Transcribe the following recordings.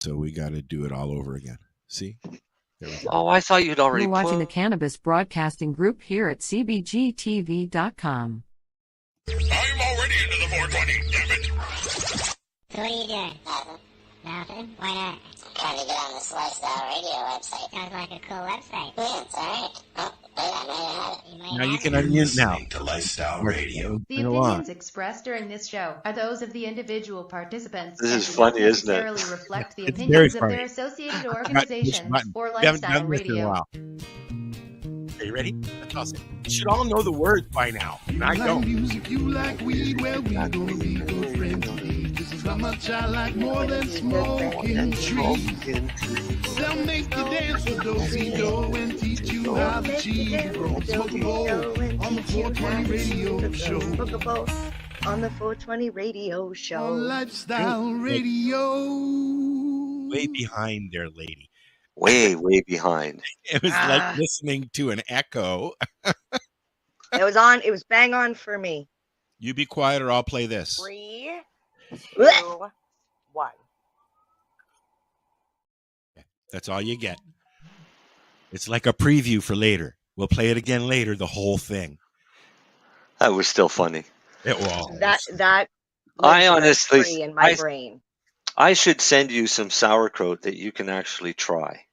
So we got to do it all over again. See? There we go. Oh, I thought you'd already You're watching the Cannabis Broadcasting Group here at cbgtv.com. I'm already into the 420, damn it. So what are you doing? Nothing. Nothing? Why not? Trying to get on this Lifestyle Radio website. Sounds like a cool website. Yeah, it's alright. Oh, wait, I might have it. You Now you can unmute now. To Lifestyle Radio. The opinions expressed during this show are those of the individual participants. This and is do funny, not isn't it? necessarily reflect the It's opinions very of their funny. associated organizations or We haven't Lifestyle done this in a Radio. while. Are you ready? That's awesome. You should all know the words by now. And I don't. Music, you like weed, well, we're gonna be good friends indeed. This is how much I like more than smoking trees. They'll make you dance with do-si-do and teach you how to cheat. Smoke a bowl on the 420 radio show. Smoke a bowl on the 420 radio show. On Lifestyle Radio. Way behind there, lady. Way behind. It was like listening to an echo. It was on. It was bang on for me. You be quiet or I'll play this. 3, 2, Blech. 1. That's all you get. It's like a preview for later. We'll play it again later, the whole thing. That was still funny. It was. That I lives honestly- free in my brain. I should send you some sauerkraut that you can actually try.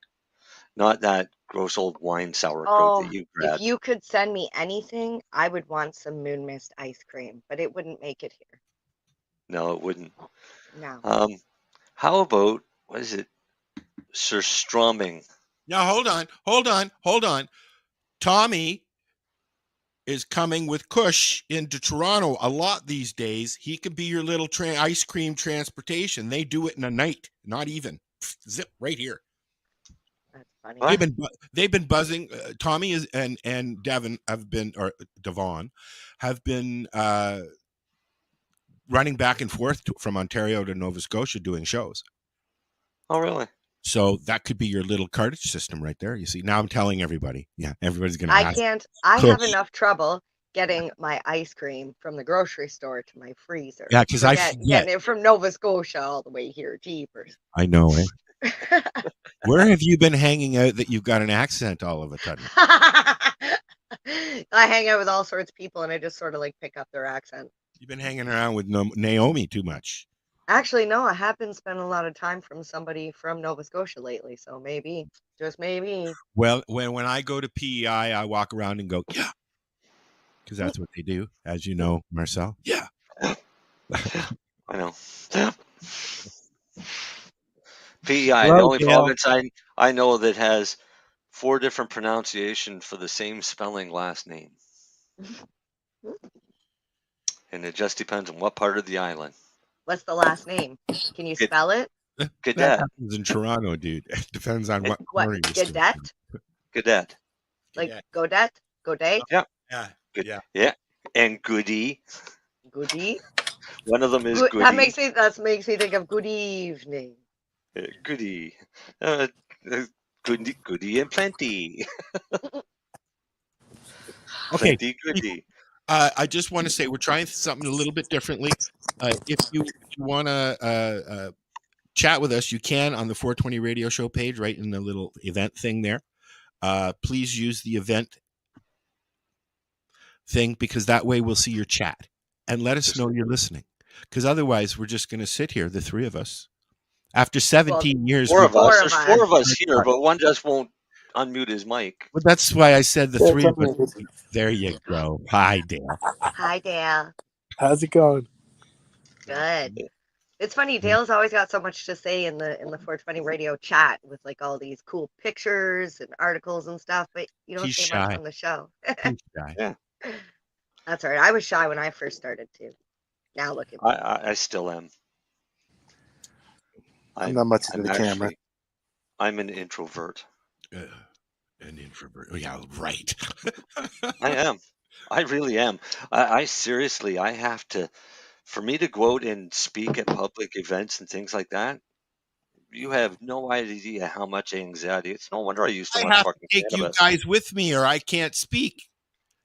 Not that gross old wine sauerkraut that you If grabbed. you could send me anything, I would want some Moon Mist ice cream, but it wouldn't make it here. No, it wouldn't. No. How about, what is it? Surströmming. Now, hold on. Tommy is coming with Kush into Toronto a lot these days. He could be your little ice cream transportation. They do it in a night, not even. Zip right here. That's funny. They've been buzzing. Tommy is and Devon have been, or Devon have been running back and forth from Ontario to Nova Scotia doing shows. Oh, really? So that could be your little cartage system right there. You see, now I'm telling everybody. Yeah, everybody's going to I ask. can't. I have enough trouble getting my ice cream from the grocery store to my freezer. Yeah, because I getting forget. it from Nova Scotia all the way here. Jeepers. I know, eh? Where have you been hanging out that you've got an accent all of a sudden? I hang out with all sorts of people and I just sort of like pick up their accent. You've been hanging around with Naomi too much. Actually, no, I have been spending a lot of time from somebody from Nova Scotia lately. So maybe, just maybe. Well, when I go to PEI, I walk around and go, yeah. Because that's what they do, as you know, Marcel. Yeah. I know. PEI, the only province I know that has 4 different pronunciations for the same spelling last name. And it just depends on what part of the island. What's the last name? Can you spell it? Cadet. That happens in Toronto, dude. It depends on what corner you're sitting Cadet? in. Cadet. Like Godet? Godet? Yeah. Yeah. Good. Yeah. Yeah. And Goody. Goody? One of them is Goody. That makes me think of good evening. Goody. Goody and plenty. Okay. Plenty goody. I just want to say we're trying something a little bit differently. If you want to chat with us, you can on the 420 radio show page, right in the little event thing there. Please use the event thing because that way we'll see your chat and let us know you're listening. Because otherwise we're just going to sit here, the three of us. After 17 years. Four of us. There's 4 of us here, but one just won't unmute his mic. Well, that's why I said the 3 of us. There you go. Hi, Dale. Hi, Dale. How's it going? Good. It's funny. Dale's always got so much to say in the 420 radio chat with like all these cool pictures and articles and stuff, but you don't He's say shy. much on the show. He's shy. Yeah. That's all right. I was shy when I first started too. Now look at me. I still am. I'm not much into the camera. I'm an introvert. An introvert. Oh, yeah, right. I am. I really am. I seriously, I have to, for me to go out and speak at public events and things like that, you have no idea how much anxiety. It's no wonder I used to I watch have to fucking take you cannabis. guys with me or I can't speak.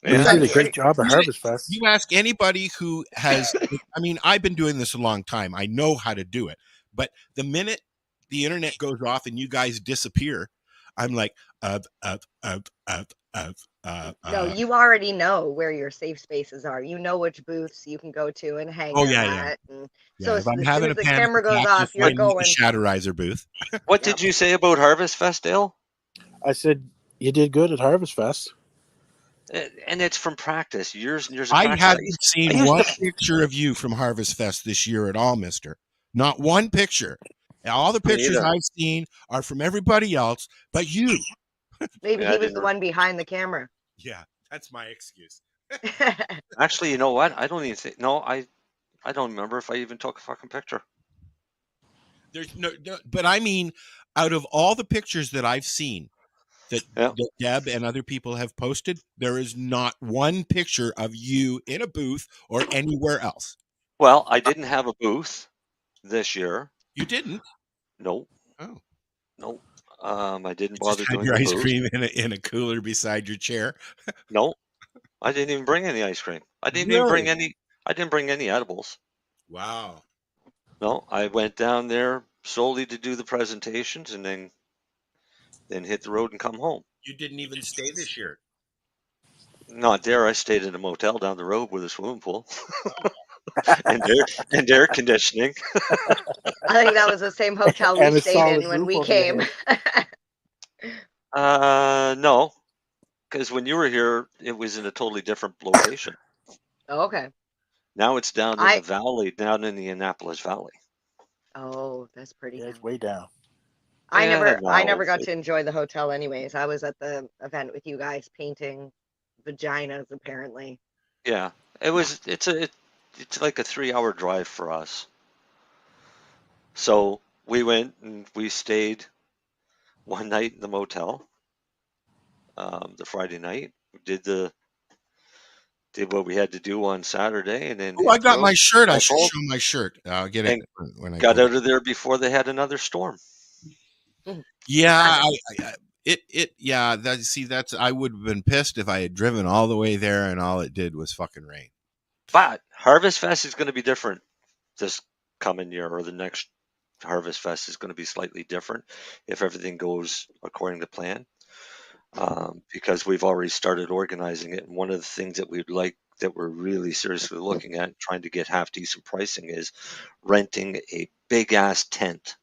You did a great job at Harvest Fest. You ask anybody who has, I mean, I've been doing this a long time. I know how to do it. But the minute the internet goes off and you guys disappear, I'm like, No, you already know where your safe spaces are. You know which booths you can go to and hang Oh, out yeah, yeah. at. And Yeah, so if I'm as soon having as a the panic camera goes attack, off, you'll you're find me at going. the Shatterizer booth. What Yep. did you say about Harvest Fest, Dale? I said you did good at Harvest Fest. And it's from practice, years and years of I practice. haven't seen used one to- picture of you from Harvest Fest this year at all, mister. Not one picture. All the Me pictures either. I've seen are from everybody else but you. Maybe Yeah, I he was didn't the one behind the camera. Yeah, that's my excuse. Actually, you know what? I don't even think. No, I don't remember if I even took a fucking picture. There's no, but I mean, out of all the pictures that I've seen that, Yeah. that Deb and other people have posted, there is not one picture of you in a booth or anywhere else. Well, I didn't have a booth this year. You didn't? No. Oh. No. I didn't You bother just had doing your the ice booth. cream in a cooler beside your chair. No. I didn't even bring any ice cream. I didn't even bring Really? any. I didn't bring any edibles. Wow. No, I went down there solely to do the presentations and then hit the road and come home. You didn't even stay this year. Not there. I stayed in a motel down the road with a swimming pool and air conditioning. I think that was the same hotel we And a stayed in solid when roof we over your came. No, because when you were here, it was in a totally different location. Okay. Now it's down in I- the valley, down in the Annapolis Valley. Oh, that's pretty. Yeah, down. it's way down. I Yeah, never no, got to enjoy the hotel anyways. I was at the event with you guys painting vaginas apparently. Yeah, it's like a 3-hour drive for us. So we went and we stayed one night in the motel. The Friday night, we did what we had to do on Saturday, and then Oh, I hit the got road, my shirt. I back should home, show my shirt. I'll get it and when I got go. out of there before they had another storm. Yeah, that's I would have been pissed if I had driven all the way there and all it did was fucking rain. But Harvest Fest is going to be different this coming year, or the next Harvest Fest is going to be slightly different if everything goes according to plan. Because we've already started organizing it, and one of the things that we're really seriously looking at, trying to get half decent pricing, is renting a big ass tent,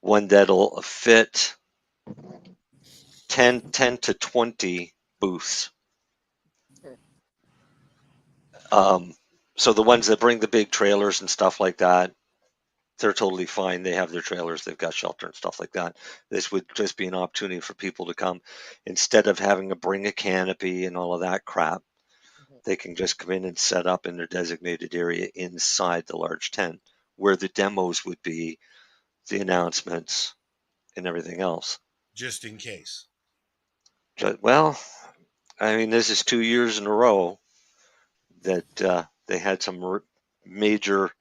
one that'll fit 10 to 20 booths. So the ones that bring the big trailers and stuff like that, they're totally fine. They have their trailers, they've got shelter and stuff like that. This would just be an opportunity for people to come. Instead of having to bring a canopy and all of that crap, they can just come in and set up in their designated area inside the large tent, where the demos would be, the announcements, and everything else. Just in case. Well, I mean, this is 2 years in a row that they had some major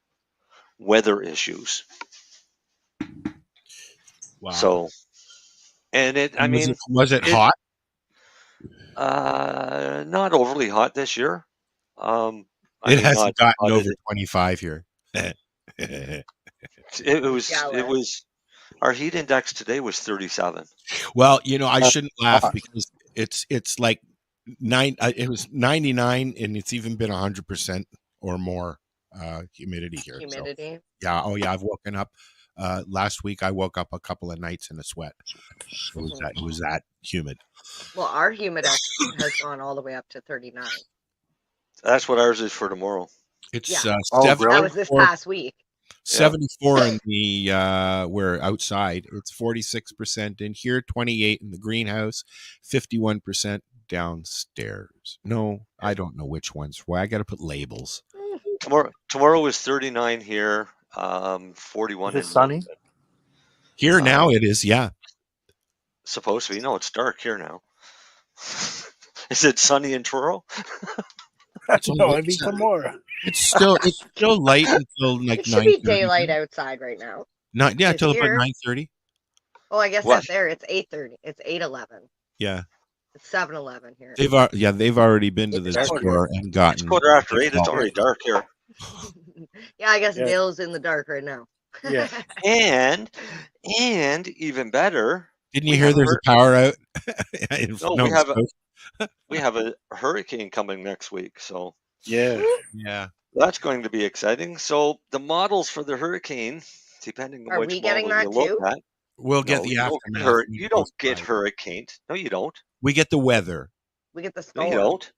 weather issues. Wow. So, and was it hot? Not overly hot this year. It hasn't gotten over it 25 here. It was our heat index today was 37. Well, I shouldn't laugh because it's like it was 99 and it's even been 100% or more humidity here. Humidity. So, yeah. Oh yeah. I've woken up last week. I woke up a couple of nights in a sweat. It was that humid. Well, our humidex has gone all the way up to 39. That's what ours is for tomorrow. It's Yeah. Really? That was this past week. 74 in the we're outside. It's 46% in here, 28 in the greenhouse, 51% downstairs. No, I don't know which ones. Why I got to put labels. Tomorrow is 39 here, 41 Is it sunny? Here now it is, yeah. Supposed to be. No, it's dark here now. Is it sunny in Truro? No, I need some more. It's still light until like 9:30. It should be daylight outside right now. Until here- about 9:30. Oh, I guess What? up there it's 8:30. It's 8:11. Yeah. It's 7:11 here. They've already been to the It's store and gotten. It's 8:15. It's already dark here. Yeah, I guess Yeah. Dale's in the dark right now. Yeah. And even better, Didn't we you hear have a there's a power out in no, Nova Scotia? we have a hurricane coming next week, so Yeah. Yeah. that's going to be exciting. So the models for the hurricane, depending on Are which we getting model you that look too? at, We'll get no, the you don't get aftermath. when you it don't goes get by. hurricaned. No, you don't. We get the weather. We get the No, you storm. don't.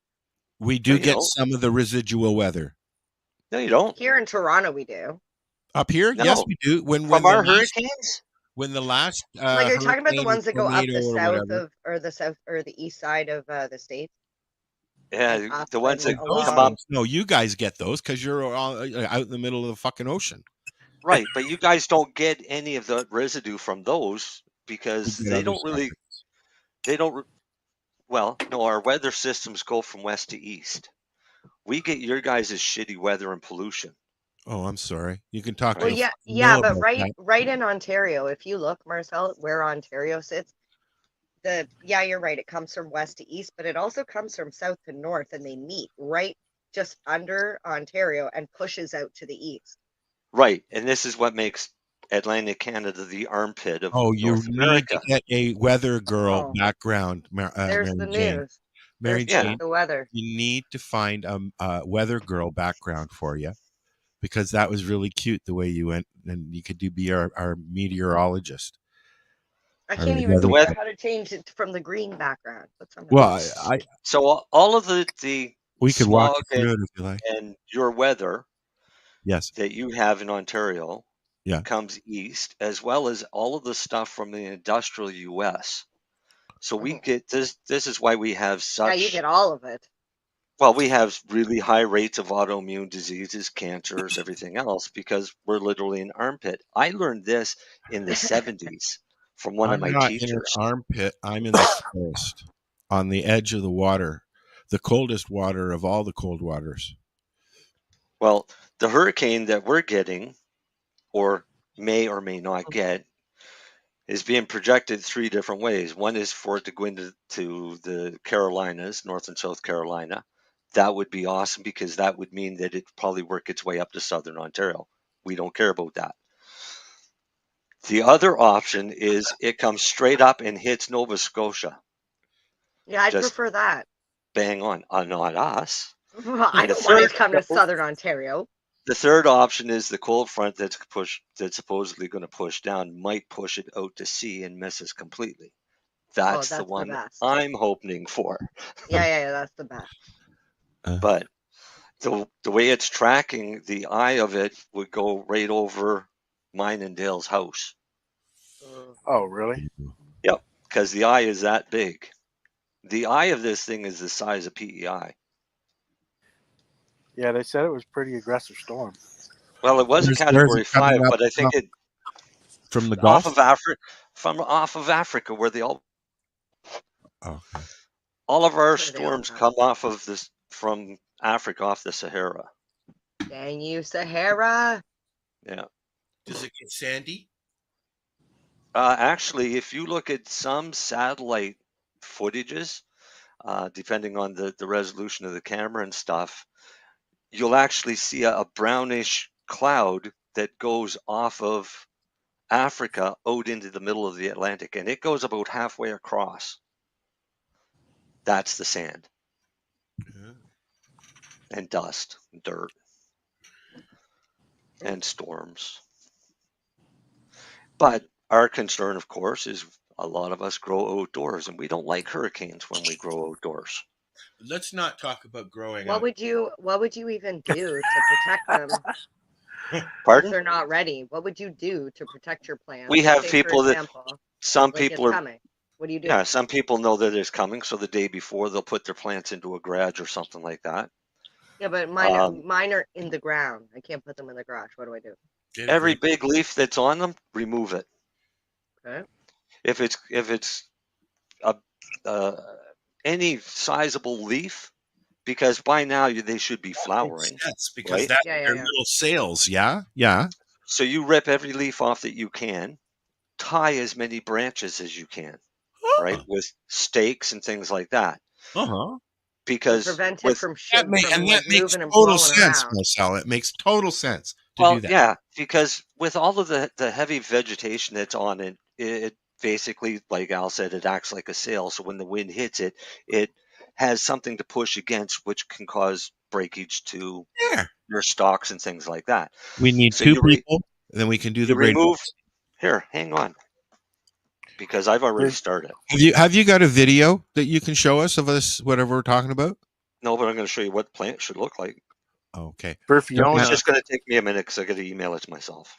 We No, do you get don't. some of the residual weather. No, you don't. Here in Toronto, we do. Up here, yes, No. we do. When From the our last hurricanes? Like, are you talking about the hurricane ones that go up tornado the or south whatever, of, or the east side of the states, and Yeah, up the ones and that those come up. along? things, no, you guys get those because you're all, out in the middle of the fucking ocean. Right, but you guys don't get any of the residue from those We because get they other don't stuff. really, they don't, re- well, no, our weather systems go from west to east. We get your guys' shitty weather and pollution. Oh, I'm sorry. You can talk to Well, the yeah, fucking yeah, mill but about that. right in Ontario, if you look, Marcel, where Ontario sits, yeah, you're right. It comes from west to east, but it also comes from south to north, and they meet right just under Ontario and pushes out to the east. Right, and this is what makes Atlantic Canada the armpit of Oh, you North need to America. get a weather girl Oh, background, there's Mary the Jane. news. Mary There's Jane, the weather. you need to find a weather girl background for you because that was really cute the way you went, and you could be our meteorologist. I Our can't even weather The figure weather. out how to change it from the green background. But somehow. Well, I So all of the we could walk smog you through it if you like. and your weather Yes. that you have in Ontario Yeah. comes east, as well as all of the stuff from the industrial U.S. So we get this. This is why we have Yeah, you such. get all of it. Well, we have really high rates of autoimmune diseases, cancers, everything else, because we're literally an armpit. I learned this in the 70s from one of I'm my not in an teachers. armpit. I'm in the forest, on the edge of the water, the coldest water of all the cold waters. Well, the hurricane that we're getting, or may or may not get, is being projected three different ways. One is for it to go into the Carolinas, North and South Carolina. That would be awesome because that would mean that it'd probably work its way up to Southern Ontario. We don't care about that. The other option is it comes straight up and hits Nova Scotia. Yeah, I'd Just prefer that. bang on. Not us. Well, I And the don't want it third to come to Southern Ontario. the third option is the cold front that's supposedly going to push down might push it out to sea and miss us completely. That's the That's the one best. I'm hoping for. Yeah, that's the best. But the way it's tracking, the eye of it would go right over mine and Dale's house. Oh, really? Yep, because the eye is that big. The eye of this thing is the size of PEI. Yeah, they said it was pretty aggressive storm. Well, it was a Where's Category it coming 5, up but I think it from the off Gulf? of Africa, off of Africa, where they all Okay. all of our Where they all storms come. come off of this from Africa, off the Sahara. Dang you, Sahara. Yeah. Does it get sandy? Actually, if you look at some satellite footages, depending on the resolution of the camera and stuff, you'll actually see a brownish cloud that goes off of Africa out into the middle of the Atlantic, and it goes about halfway across. That's the sand. Yeah. And dust, and dirt, and storms. But our concern, of course, is a lot of us grow outdoors, and we don't like hurricanes when we grow outdoors. Let's not talk about growing What up. would you even do to protect them if Pardon? they're not ready? What would you do to protect your plants? We Like, have say, people for that example, some like people it's are. coming. What do you do? Yeah, some people know that it's coming, so the day before they'll put their plants into a garage or something like that. Yeah, but mine are in the ground. I can't put them in the garage. What do I do? Every big leaf that's on them, remove it. Okay. If it's any sizable leaf, because by now they should be flowering. Yes, because right? that's Yeah, their little sails. Yeah, yeah. So you rip every leaf off that you can, tie as many branches as you can, right, with stakes and things like that. Uh-huh. Because prevent it with from That makes moving and total blowing sense, around. Marcel. It makes total sense to Well, do that. yeah, because with all of the heavy vegetation that's on it, it basically, like Al said, it acts like a sail. So when the wind hits it, it has something to push against, which can cause breakage to Yeah. your stalks and things like that. We need So 2 people, and then we can do the you braid remove. bolts. Here, hang on, because I've already started. Have you got a video that you can show us of us whatever we're talking about? No, but I'm going to show you what the plant should look like. Okay. For It's Fiona, just going to take me a minute because I got to email it to myself.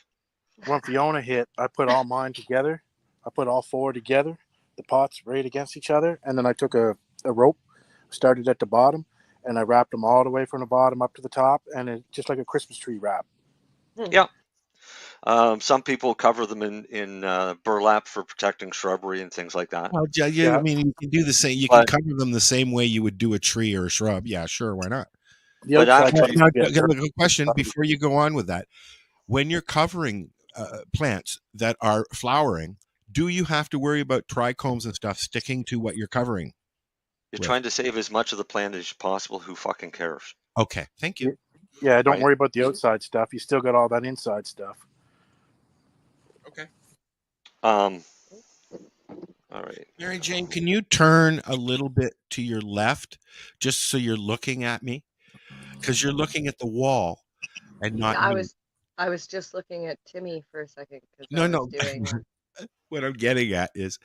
when Fiona hit, I put all mine together. I put all 4 together, the pots right against each other, and then I took a rope, started at the bottom, and I wrapped them all the way from the bottom up to the top, and it just like a Christmas tree wrap. Yeah. Some people cover them in burlap for protecting shrubbery and things like that. Well, yeah, I mean, you can do the same. You But- can cover them the same way you would do a tree or a shrub. Yeah, sure, why not? The But outside actually- part Now, used to be a question before you go on with that. When you're covering plants that are flowering, do you have to worry about trichomes and stuff sticking to what you're covering? You're with? trying to save as much of the plant as possible. Who fucking cares? Okay, thank you. Yeah, don't Right. worry about the outside stuff. You still got all that inside stuff. Okay. All right. Mary Jane, can you turn a little bit to your left just so you're looking at me? Because you're looking at the wall and not me. I was just looking at Timmy for a second. No. Doing, What I'm getting at is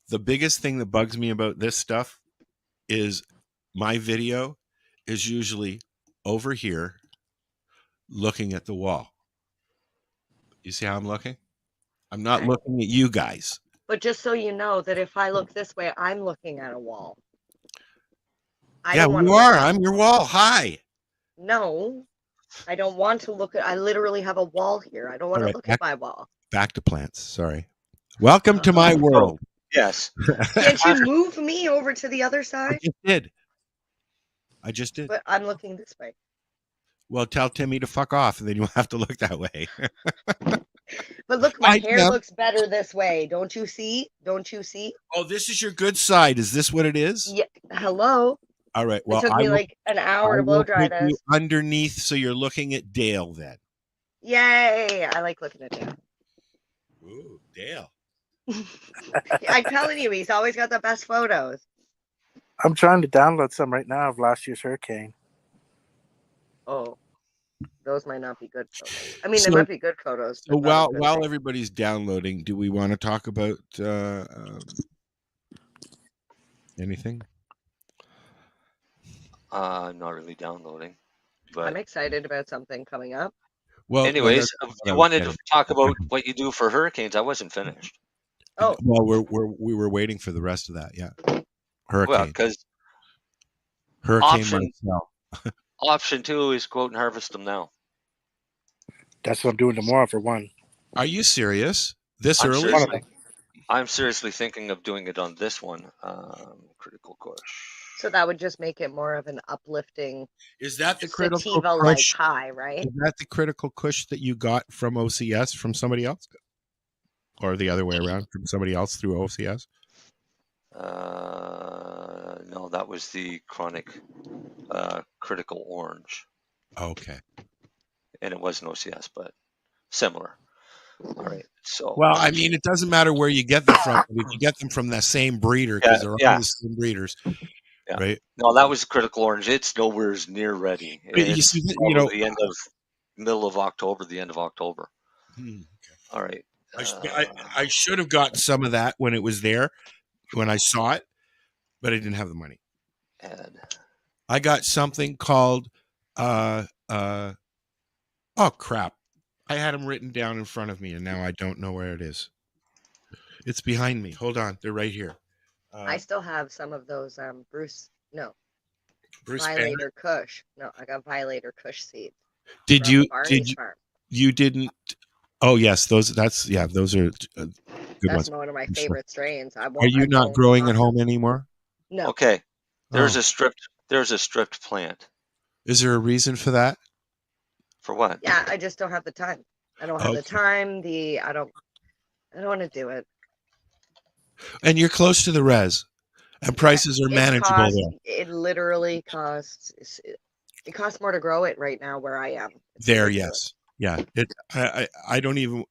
the biggest thing that bugs me about this stuff is my video is usually over here looking at the wall. You see how I'm looking? I'm not Okay. looking at you guys. but just so you know that if I look this way, I'm looking at a wall. I Yeah, don't wanna you look are. at- I'm your wall. Hi. No, I don't want to look at. I literally have a wall here. I don't want to right, look at my wall. Back to plants. Sorry. Welcome to my world. Yes. Can't you move me over to the other I side? just did. But I'm looking this way. Well, tell Timmy to fuck off, and then you'll have to look that way. But look, my I hair know. looks better this way. Don't you see? Don't you see? Oh, this is your good side. Is this what it is? Yeah. Hello. All right. Well, it took I me will, like an I hour to blow will dry put you this. underneath, so you're looking at Dale then. Yay! I like looking at Dale. Ooh, Dale. I'm telling you, he's always got the best photos. I'm trying to download some right now of last year's hurricane. Oh, those might not be good photos. I mean, So- they might be good photos. So but not as good as while they- everybody's downloading, do we want to talk about anything? Not really downloading. But I'm excited about something coming up. Well, anyways, that's if what I you was wanted getting to talk about what you do for hurricanes, I wasn't finished. Oh, Well, we were waiting for the rest of that. Yeah. Well, Hurricane. because Hurricane Marcel. option 2 is quote and harvest them now. That's what I'm doing tomorrow for one. Are you serious? This I'm early? seriously thinking of doing it on this one. Critical course. so that would just make it more of an uplifting, Is that the critical sativa-like kush? high, right? Is that the critical kush that you got from OCS from somebody else, or the other way around from somebody else through OCS? No, that was the chronic critical orange, Okay. and it wasn't OCS, but similar. All right. So Well, I mean, it doesn't matter where you get them from. If you get them from the same breeder, because they're all the same breeders, Yeah. right? No, that was critical orange. It's nowhere near ready. But you It's see, you probably know- the middle of October, the end of October. All right. I should have gotten some of that when it was there, when I saw it, but I didn't have the money. And I got something called oh crap. I had them written down in front of me, and now I don't know where it is. It's behind me. Hold on, they're right here. I still have some of those Bruce Violator Kush. No, I got Violator Kush seeds. Did from you? Barney's Did you? farm. You didn't? Oh yes, those. Those are good That's ones. one of my I'm sure. favorite strains. Are you not growing at home anymore? No. okay. There's Oh. a stripped plant. Is there a reason for that? For what? Yeah, I just don't have the time. I don't have the Okay. time. I don't want to do it. And you're close to the res, and prices are manageable there. It literally costs. It costs more to grow it right now where I am. There, yes. Yeah, I don't even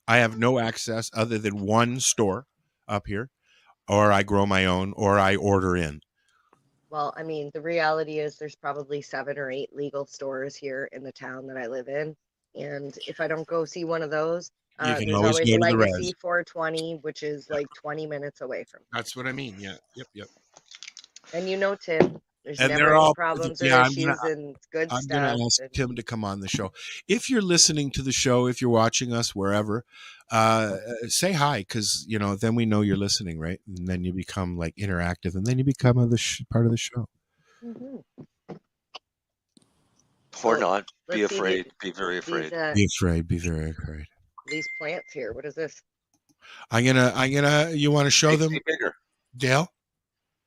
I have no access other than one store up here, or I grow my own, or I order in. Well, I mean, the reality is there's probably 7 or 8 legal stores here in the town that I live in. And if I don't go see one of those, You can there's always always go to the Legacy res. 420, which is like 20 minutes away from me. That's what I mean. Yeah. Yep. And you know, Tim, there's And never they're any all problems or yeah. issues and it's good I'm gonna stuff. ask And Tim to come on the show. If you're listening to the show, if you're watching us wherever, say hi, because then we know you're listening, right? And then you become like interactive, and then you become part of the show. Mhm. Or So not. Be let's see afraid. Be very these afraid. Be afraid. Be very afraid. these plants here. What is this? I'm gonna. You want to show Make them, me bigger. Dale?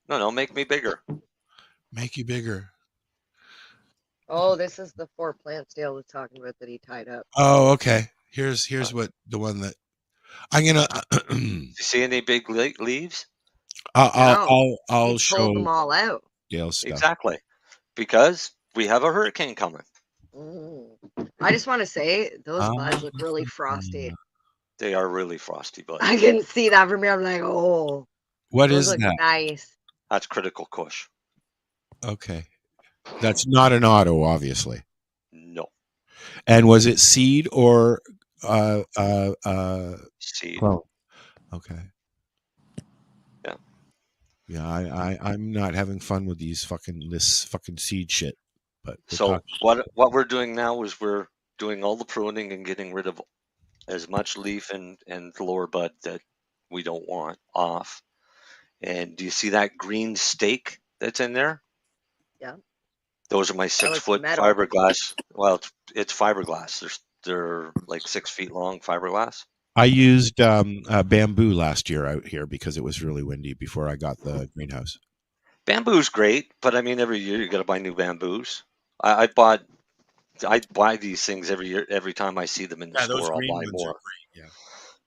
No, make me bigger. Make you bigger. Oh, this is the 4 plants Dale was talking about that he tied up. Oh, okay. Here's what the one that I'm gonna. You see any big leaves? I'll He show pulled them all out. Dale's stuff. Exactly. Because we have a hurricane coming. I just want to say those buds look really frosty. They are really frosty buds. I can see that from here. I'm like, oh, What those is look that? nice. That's critical kush. Okay, that's not an auto, obviously. No. And was it seed or seed? Clone? Okay. Yeah. Yeah, I'm not having fun with this fucking seed shit. But So what we're doing now is we're doing all the pruning and getting rid of as much leaf and lower bud that we don't want off. And do you see that green stake that's in there? Yeah. Those are my 6-foot metal. fiberglass. Well, it's fiberglass. They're like 6 feet long fiberglass. I used bamboo last year out here because it was really windy before I got the greenhouse. Bamboo's great, but I mean, every year you got to buy new bamboos. I buy these things every year. Every time I see them in the those store, I'll green buy ones more. are great. Yeah,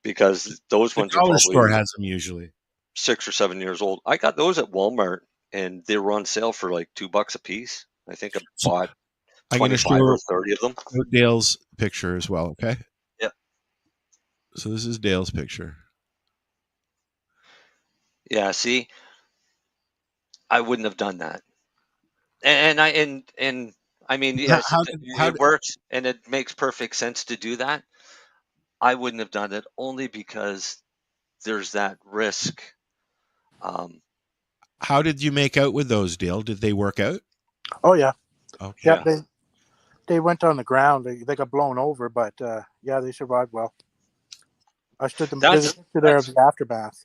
because those the ones are dollar probably store has them usually 6 or 7 years old. I got those at Walmart, and they were on sale for like $2 a piece. I think I bought I'm going to 25 show or 30 of them. Dale's picture as well. Okay. Yeah. So this is Dale's picture. Yeah. See, I wouldn't have done that. And I mean, yes, it works and it makes perfect sense to do that. I wouldn't have done it only because there's that risk. How did you make out with those, Dale? Did they work out? Oh yeah. Okay. Yeah, they went on the ground. They got blown over, but yeah, they survived well. I stood them. There's a picture there of the aftermath.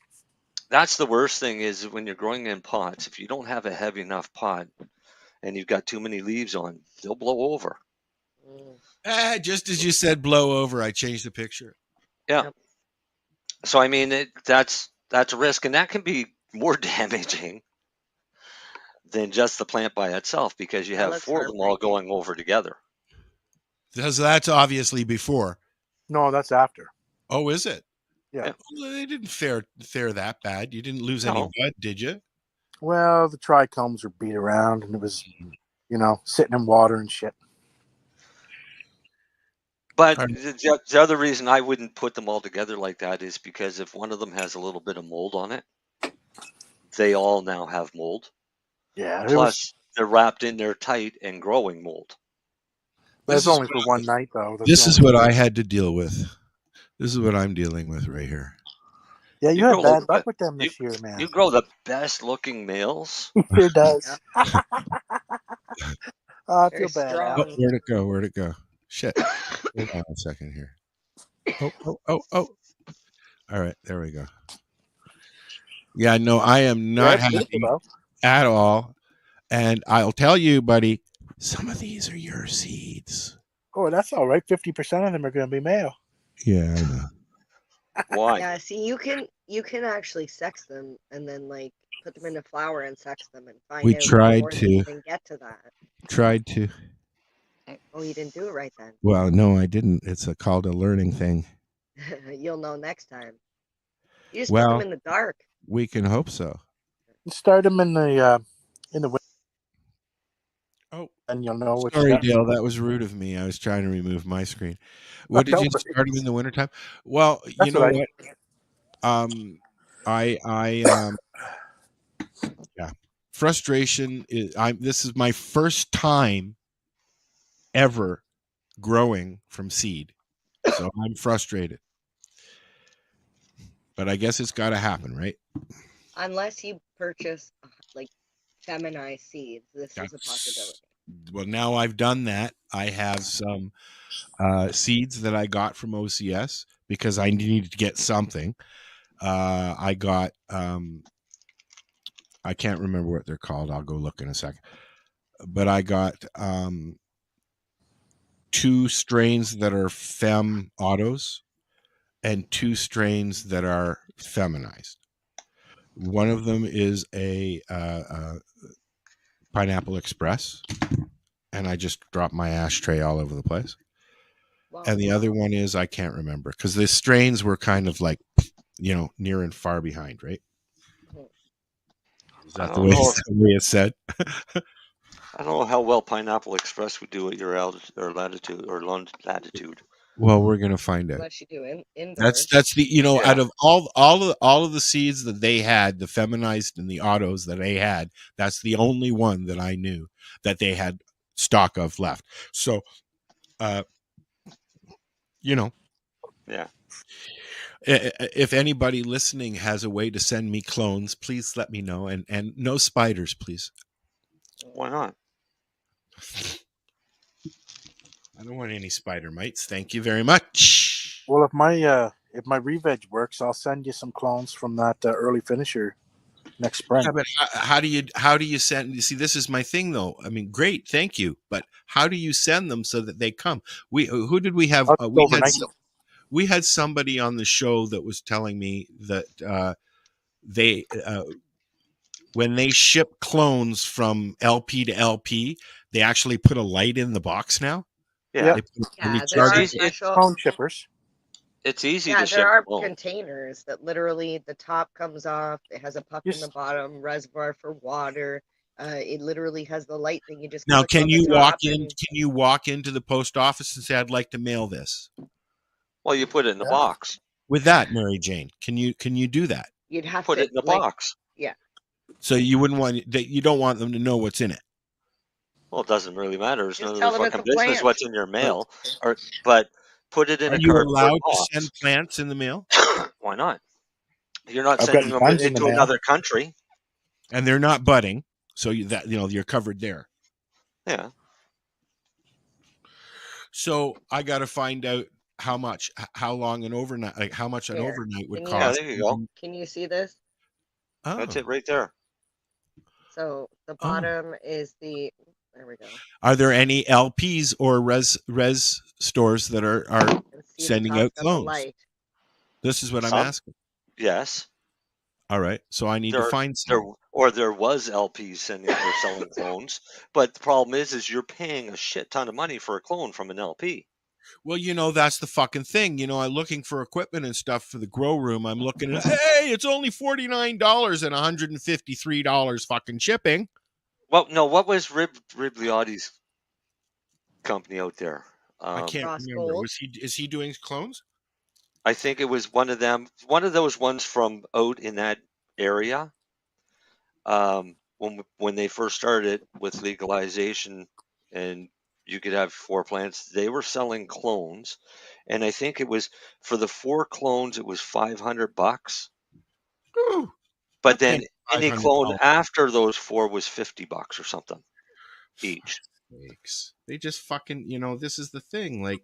That's the worst thing is when you're growing in pots. If you don't have a heavy enough pot and you've got too many leaves on, they'll blow over. Just as you said, blow over, I changed the picture. Yeah. So I mean, that's a risk, and that can be more damaging than just the plant by itself because you have 4 of them all going over together. That's obviously before. No, that's after. Oh, is it? Yeah. Well, they didn't fare that bad. You didn't lose any bud, did you? Well, the trichomes were beat around, and it was, sitting in water and shit. But the other reason I wouldn't put them all together like that is because if one of them has a little bit of mold on it, they all now have mold. Yeah. Plus, they're wrapped in there tight and growing mold. That's only for one night, though. This is what I had to deal with. This is what I'm dealing with right here. Yeah, you had bad luck with them this year, man. You grow the best looking males. He sure does. I feel bad. Oh, where'd it go? Where'd it go? Shit. Hold on a second here. Oh. All right, there we go. Yeah, no, I am not happy at all. And I'll tell you, buddy, some of these are your seeds. Oh, that's all right. 50% of them are going to be male. Yeah, I know. Why? Yeah, see, you can actually sex them and then like put them into flower and sex them and find We out tried before to. they even get to that. Tried to. Oh, you didn't do it right then. Well, no, I didn't. It's called a learning thing. You'll know next time. You just put them in the dark. We can hope so. Start them in the then you'll know what you Sorry, got. Dale, that was rude of me. I was trying to remove my screen. What did No you worries. start them in the wintertime? Well, you That's know what what? I yeah. Frustration is this is my first time ever growing from seed. So I'm frustrated. But I guess it's got to happen, right? Unless you purchase like feminized seeds, this is a possibility. Well, now I've done that. I have some seeds that I got from OCS because I needed to get something. I got I can't remember what they're called. I'll go look in a second. But I got 2 strains that are fem autos and 2 strains that are feminized. One of them is a Pineapple Express, and I just dropped my ashtray all over the place. Wow. And the other one is I can't remember because the strains were kind of like, near and far behind, right? Is that the way it's said? I don't know how well Pineapple Express would do at your latitude or latitude. Well, we're gonna find out. Unless you do indoors. That's the out of all of the seeds that they had, the feminized and the autos that they had, that's the only one that I knew that they had stock of left. So, yeah. If anybody listening has a way to send me clones, please let me know. And no spiders, please. Why not? I don't want any spider mites. Thank you very much. Well, if my re-veg works, I'll send you some clones from that early finisher next spring. Yeah, but how do you send? You see, this is my thing, though. I mean, great, thank you, but how do you send them so that they come? Who did we have? We had somebody on the show that was telling me that they when they ship clones from LP to LP, they actually put a light in the box now. Yeah, there are special clone shippers. It's easy yeah, to ship. there are containers that literally the top comes off. It has a puck in the bottom, reservoir for water. It literally has the light thing. You just now can you walk in? and... Can you walk into the post office and say, "I'd like to mail this"? Well, you put it in the box. With that, Mary Jane, can you do that? You'd have put to it in the box. Yeah. So you wouldn't want that. You don't want them to know what's in it. Well, it doesn't really matter. It's Just none tell of them their it's fucking a business plant. what's in your mail. But put it in Are a you cardboard allowed box. to send plants in the mail? Why not? You're not I've sending gotten them tons in the into mail. another country. And they're not budding, so you're covered there. Yeah. So I got to find out how long an overnight, like how much an overnight would cost. Yeah, there you go. Can you see this? Oh. That's it right there. So the bottom is the. There we go. Are there any LPs or res stores that are sending out clones? This is what I'm asking. Yes. All right. So I need to find some. There was LPs selling clones, but the problem is you're paying a shit ton of money for a clone from an LP. Well, that's the fucking thing. I'm looking for equipment and stuff for the grow room. I'm looking at, hey, it's only $49 and $153 fucking shipping. Well, no, what was Ribliotti's company out there? I can't remember. Is he doing clones? I think it was one of them, one of those ones from out in that area. When they first started with legalization and you could have 4 plants, they were selling clones. And I think it was for the 4 clones, it was $500. Ooh, but then any clone after those 4 was $50 or something each. They just fucking, this is the thing. Like,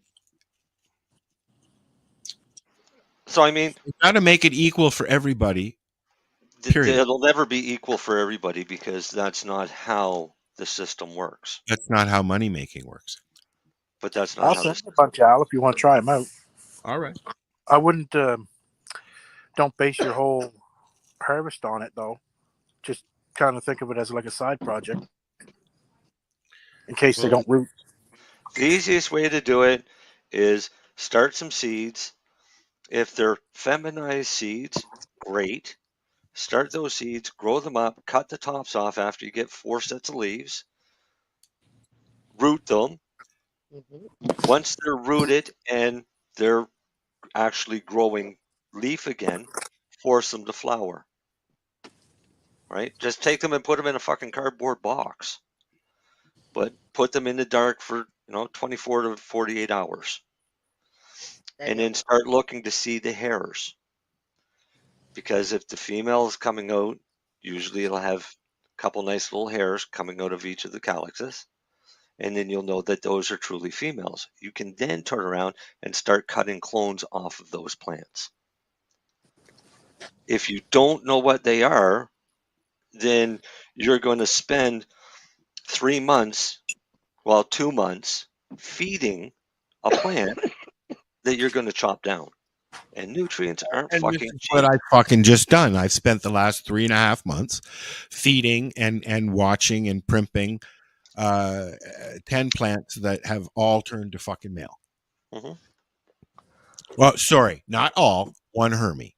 so I mean, you got to make it equal for everybody. Period. It'll never be equal for everybody because that's not how the system works. That's not how money making works. But that's not I'll how send you a bunch, Al, if you want to try them out. All right. I wouldn't. Don't base your whole harvest on it, though. Just kind of think of it as like a side project in case they don't root. The easiest way to do it is start some seeds. If they're feminized seeds, great. Start those seeds, grow them up, cut the tops off after you get 4 sets of leaves. root them. Mhm. Once they're rooted and they're actually growing leaf again, force them to flower. Right? Just take them and put them in a fucking cardboard box. But put them in the dark for 24 to 48 hours, and then start looking to see the hairs. Because if the female is coming out, usually it'll have a couple nice little hairs coming out of each of the calyxes, and then you'll know that those are truly females. You can then turn around and start cutting clones off of those plants. If you don't know what they are, then you're going to spend 3 months, 2 months feeding a plant that you're going to chop down. And nutrients aren't And this fucking is cheap. what I've fucking just done. I've spent the last 3.5 months feeding and watching and primping 10 plants that have all turned to fucking male. Mm-hmm. Well, sorry, not all. One Hermie.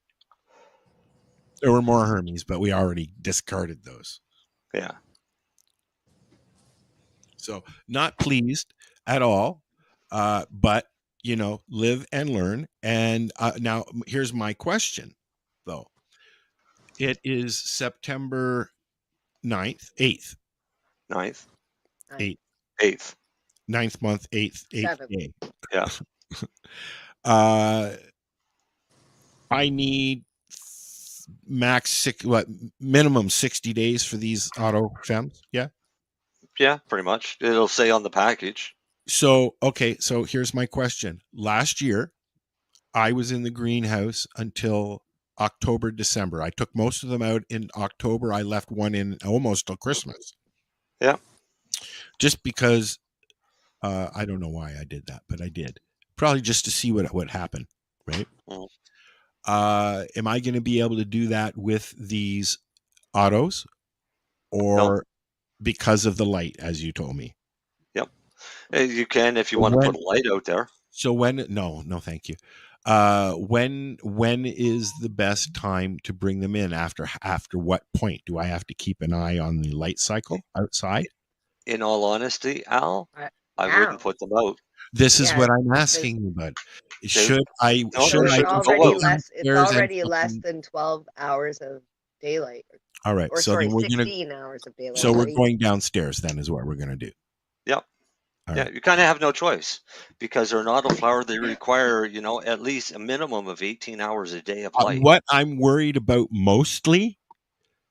There were more Hermies, but we already discarded those. Yeah. So not pleased at all, but live and learn. And now here's my question, though. It is September 9th, 8th. 9th. 8th. 8th. 9th month, 8th day. Yeah. I need minimum 60 days for these auto fems. Yeah. Yeah, pretty much. It'll say on the package. So here's my question. Last year, I was in the greenhouse until October, December. I took most of them out in October. I left one in almost till Christmas. Yeah. Just because I don't know why I did that, but I did. Probably just to see what happened, right? Mm. Am I going to be able to do that with these autos, or No. because of the light, as you told me? Yep. You can if you want to put a light out there. So no, thank you. When is the best time to bring them in? After what point do I have to keep an eye on the light cycle outside? In all honesty, Al, I wouldn't put them out. This is what I'm asking you, bud. Should I? It's already less than 12 hours of daylight. All right. Or So sorry, then we're 16 hours of daylight. So we're going downstairs. Then is what we're going to do. Yep. All yeah, right. you kind of have no choice because they're an autoflower. They require, at least a minimum of 18 hours a day of light. What I'm worried about mostly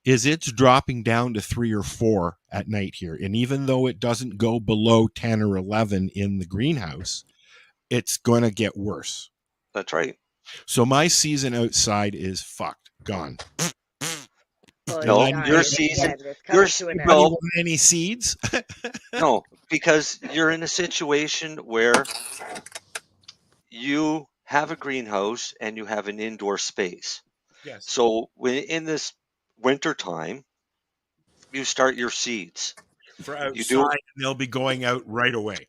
is it's dropping down to 3 or 4 at night here. And even though it doesn't go below 10 or 11 in the greenhouse, it's going to get worse. That's right. So my season outside is fucked, gone. Well, no, your season. No. Any seeds? No, because you're in a situation where you have a greenhouse and you have an indoor space. Yes. So when in this winter time, you start your seeds. For outside, and they'll be going out right away.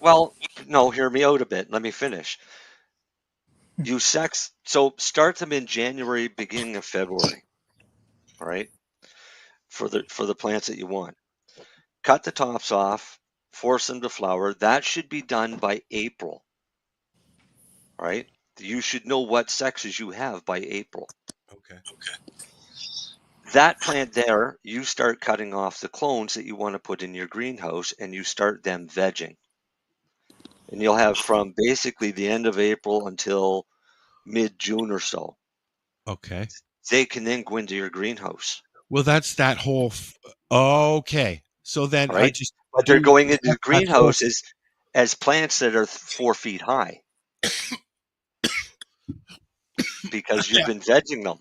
Well, no, hear me out a bit. Let me finish. So start them in January, beginning of February. All right. For the plants that you want. Cut the tops off, force them to flower. That should be done by April. All right. You should know what sexes you have by April. Okay. That plant there, you start cutting off the clones that you want to put in your greenhouse and you start them vegging. And you'll have from basically the end of April until mid-June or so. Okay. They can then go into your greenhouse. Well, that's that whole. Okay. So then right? But they're going into the greenhouse as plants that are 4 feet high. Because you've been vegging them.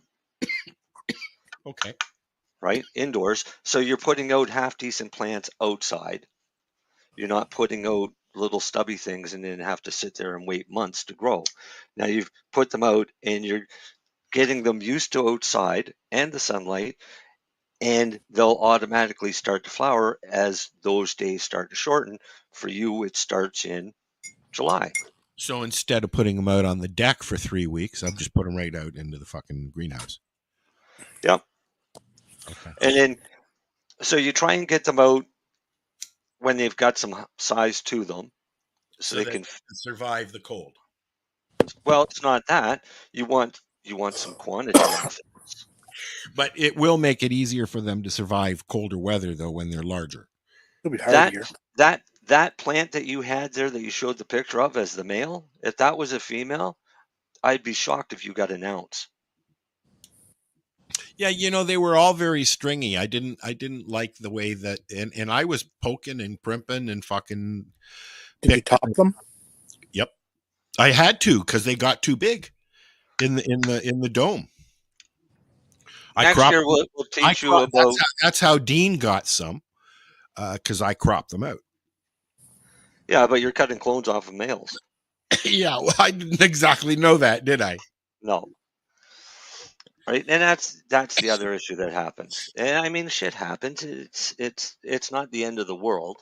Okay. Right? Indoors. So you're putting out half decent plants outside. You're not putting out little stubby things and then have to sit there and wait months to grow. Now you've put them out and you're getting them used to outside and the sunlight, and they'll automatically start to flower as those days start to shorten. For you, it starts in July. So instead of putting them out on the deck for 3 weeks, I've just put them right out into the fucking greenhouse. Yep. Okay. And then, so you try and get them out when they've got some size to them, so they can. survive the cold. Well, it's not that you want some quantity off it. But it will make it easier for them to survive colder weather, though, when they're larger. It'll be That hardier. that plant that you had there that you showed the picture of as the male, if that was a female, I'd be shocked if you got an ounce. Yeah, they were all very stringy. I didn't like the way that, and I was poking and primping and fucking. Did you top them? Yep, I had to because they got too big in the dome. Next year we'll teach you about. That's how Dean got some, because I cropped them out. Yeah, but you're cutting clones off of males. Yeah, well, I didn't exactly know that, did I? No. Right, and that's the other issue that happens. And I mean, shit happens. It's not the end of the world.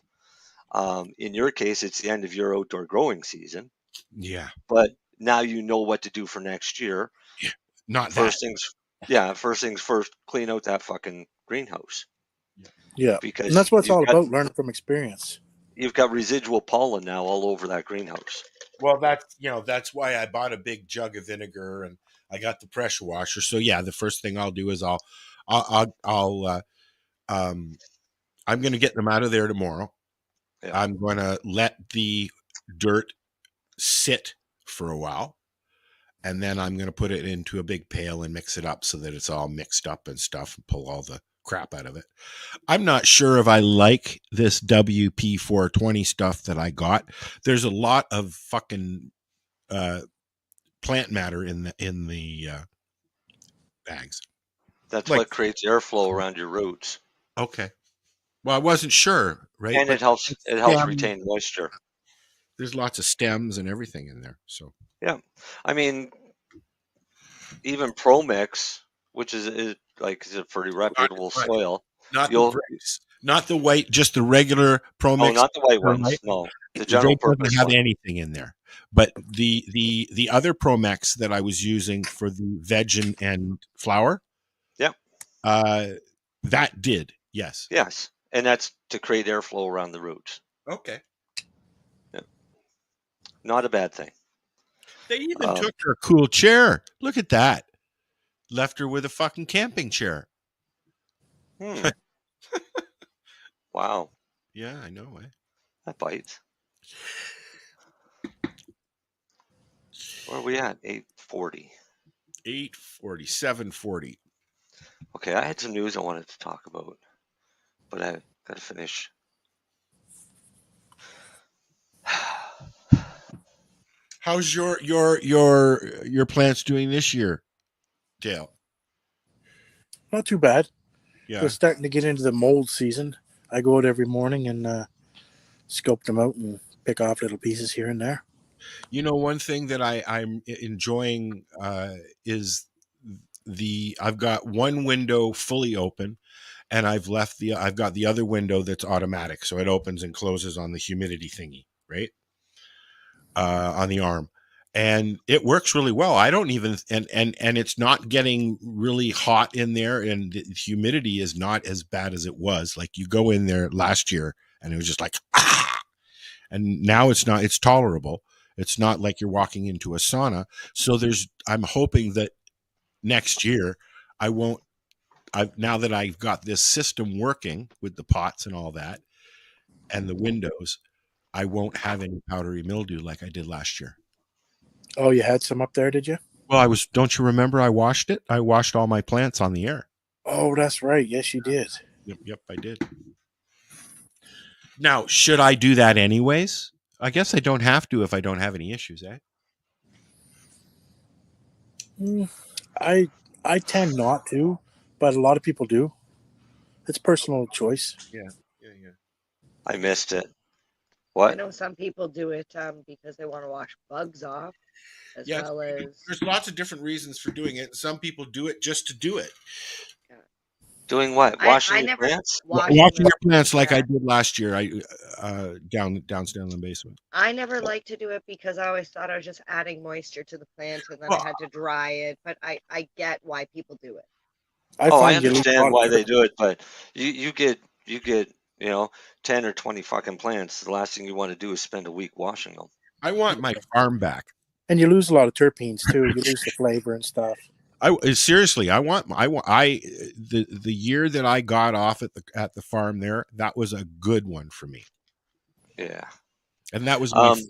In your case, it's the end of your outdoor growing season. Yeah. But now you know what to do for next year. Yeah. Not first that. things. Yeah, first things first. Clean out that fucking greenhouse. Yeah, because and that's what it's all about, learning from experience. You've got residual pollen now all over that greenhouse. Well, that's why I bought a big jug of vinegar and I got the pressure washer. So yeah, the first thing I'll do is I'm going to get them out of there tomorrow. Yeah. I'm going to let the dirt sit for a while, and then I'm going to put it into a big pail and mix it up so that it's all mixed up and stuff, and pull all the crap out of it. I'm not sure if I like this WP420 stuff that I got. There's a lot of fucking plant matter in the bags. That's what creates airflow around your roots. Okay. Well, I wasn't sure, right? And it helps retain moisture. There's lots of stems and everything in there. So yeah, I mean, even ProMix, which is a pretty reputable soil. Not the white, just the regular ProMix. No, not the white ones. Right? No, the general purpose doesn't have anything in there. But the other ProMix that I was using for the veg and flower, yeah, that did, yes. Yes, and that's to create airflow around the roots. Okay. Yeah. Not a bad thing. They even took her cool chair. Look at that. Left her with a fucking camping chair. Wow. Yeah, I know. That bites. Where are we at? 8:40. 8:40, 7:40. Okay, I had some news I wanted to talk about, but I got to finish. How's your plants doing this year, Dale? Not too bad. Yeah. We're starting to get into the mold season. I go out every morning and scope them out and pick off little pieces here and there. One thing that I'm enjoying is I've got one window fully open, and I've got the other window that's automatic, so it opens and closes on the humidity thingy, right? On the arm, and it works really well. I don't even and it's not getting really hot in there, and the humidity is not as bad as it was. Like, you go in there last year and it was just like and now it's not. It's tolerable. It's not like you're walking into a sauna. So I'm hoping that next year now that I've got this system working with the pots and all that and the windows, I won't have any powdery mildew like I did last year. Oh, you had some up there, did you? Well, don't you remember I washed it? I washed all my plants on the air. Oh, that's right. Yes, you did. Yep, I did. Now, should I do that anyways? I guess I don't have to if I don't have any issues, eh? I tend not to, but a lot of people do. It's personal choice. Yeah. I missed it. What? I know some people do it because they want to wash bugs off, as well as... There's lots of different reasons for doing it. Some people do it just to do it. Doing what? Washing your plants? Washing your plants like I did last year. Downstairs in the basement. I never liked to do it because I always thought I was just adding moisture to the plant, and then I had to dry it. But I get why people do it. I understand why they do it, but you get You know, 10 or 20 fucking plants. The last thing you want to do is spend a week washing them. I want my farm back. And you lose a lot of terpenes too. You lose the flavor and stuff. Seriously, the year that I got off at the farm there, that was a good one for me. Yeah. And that was my first.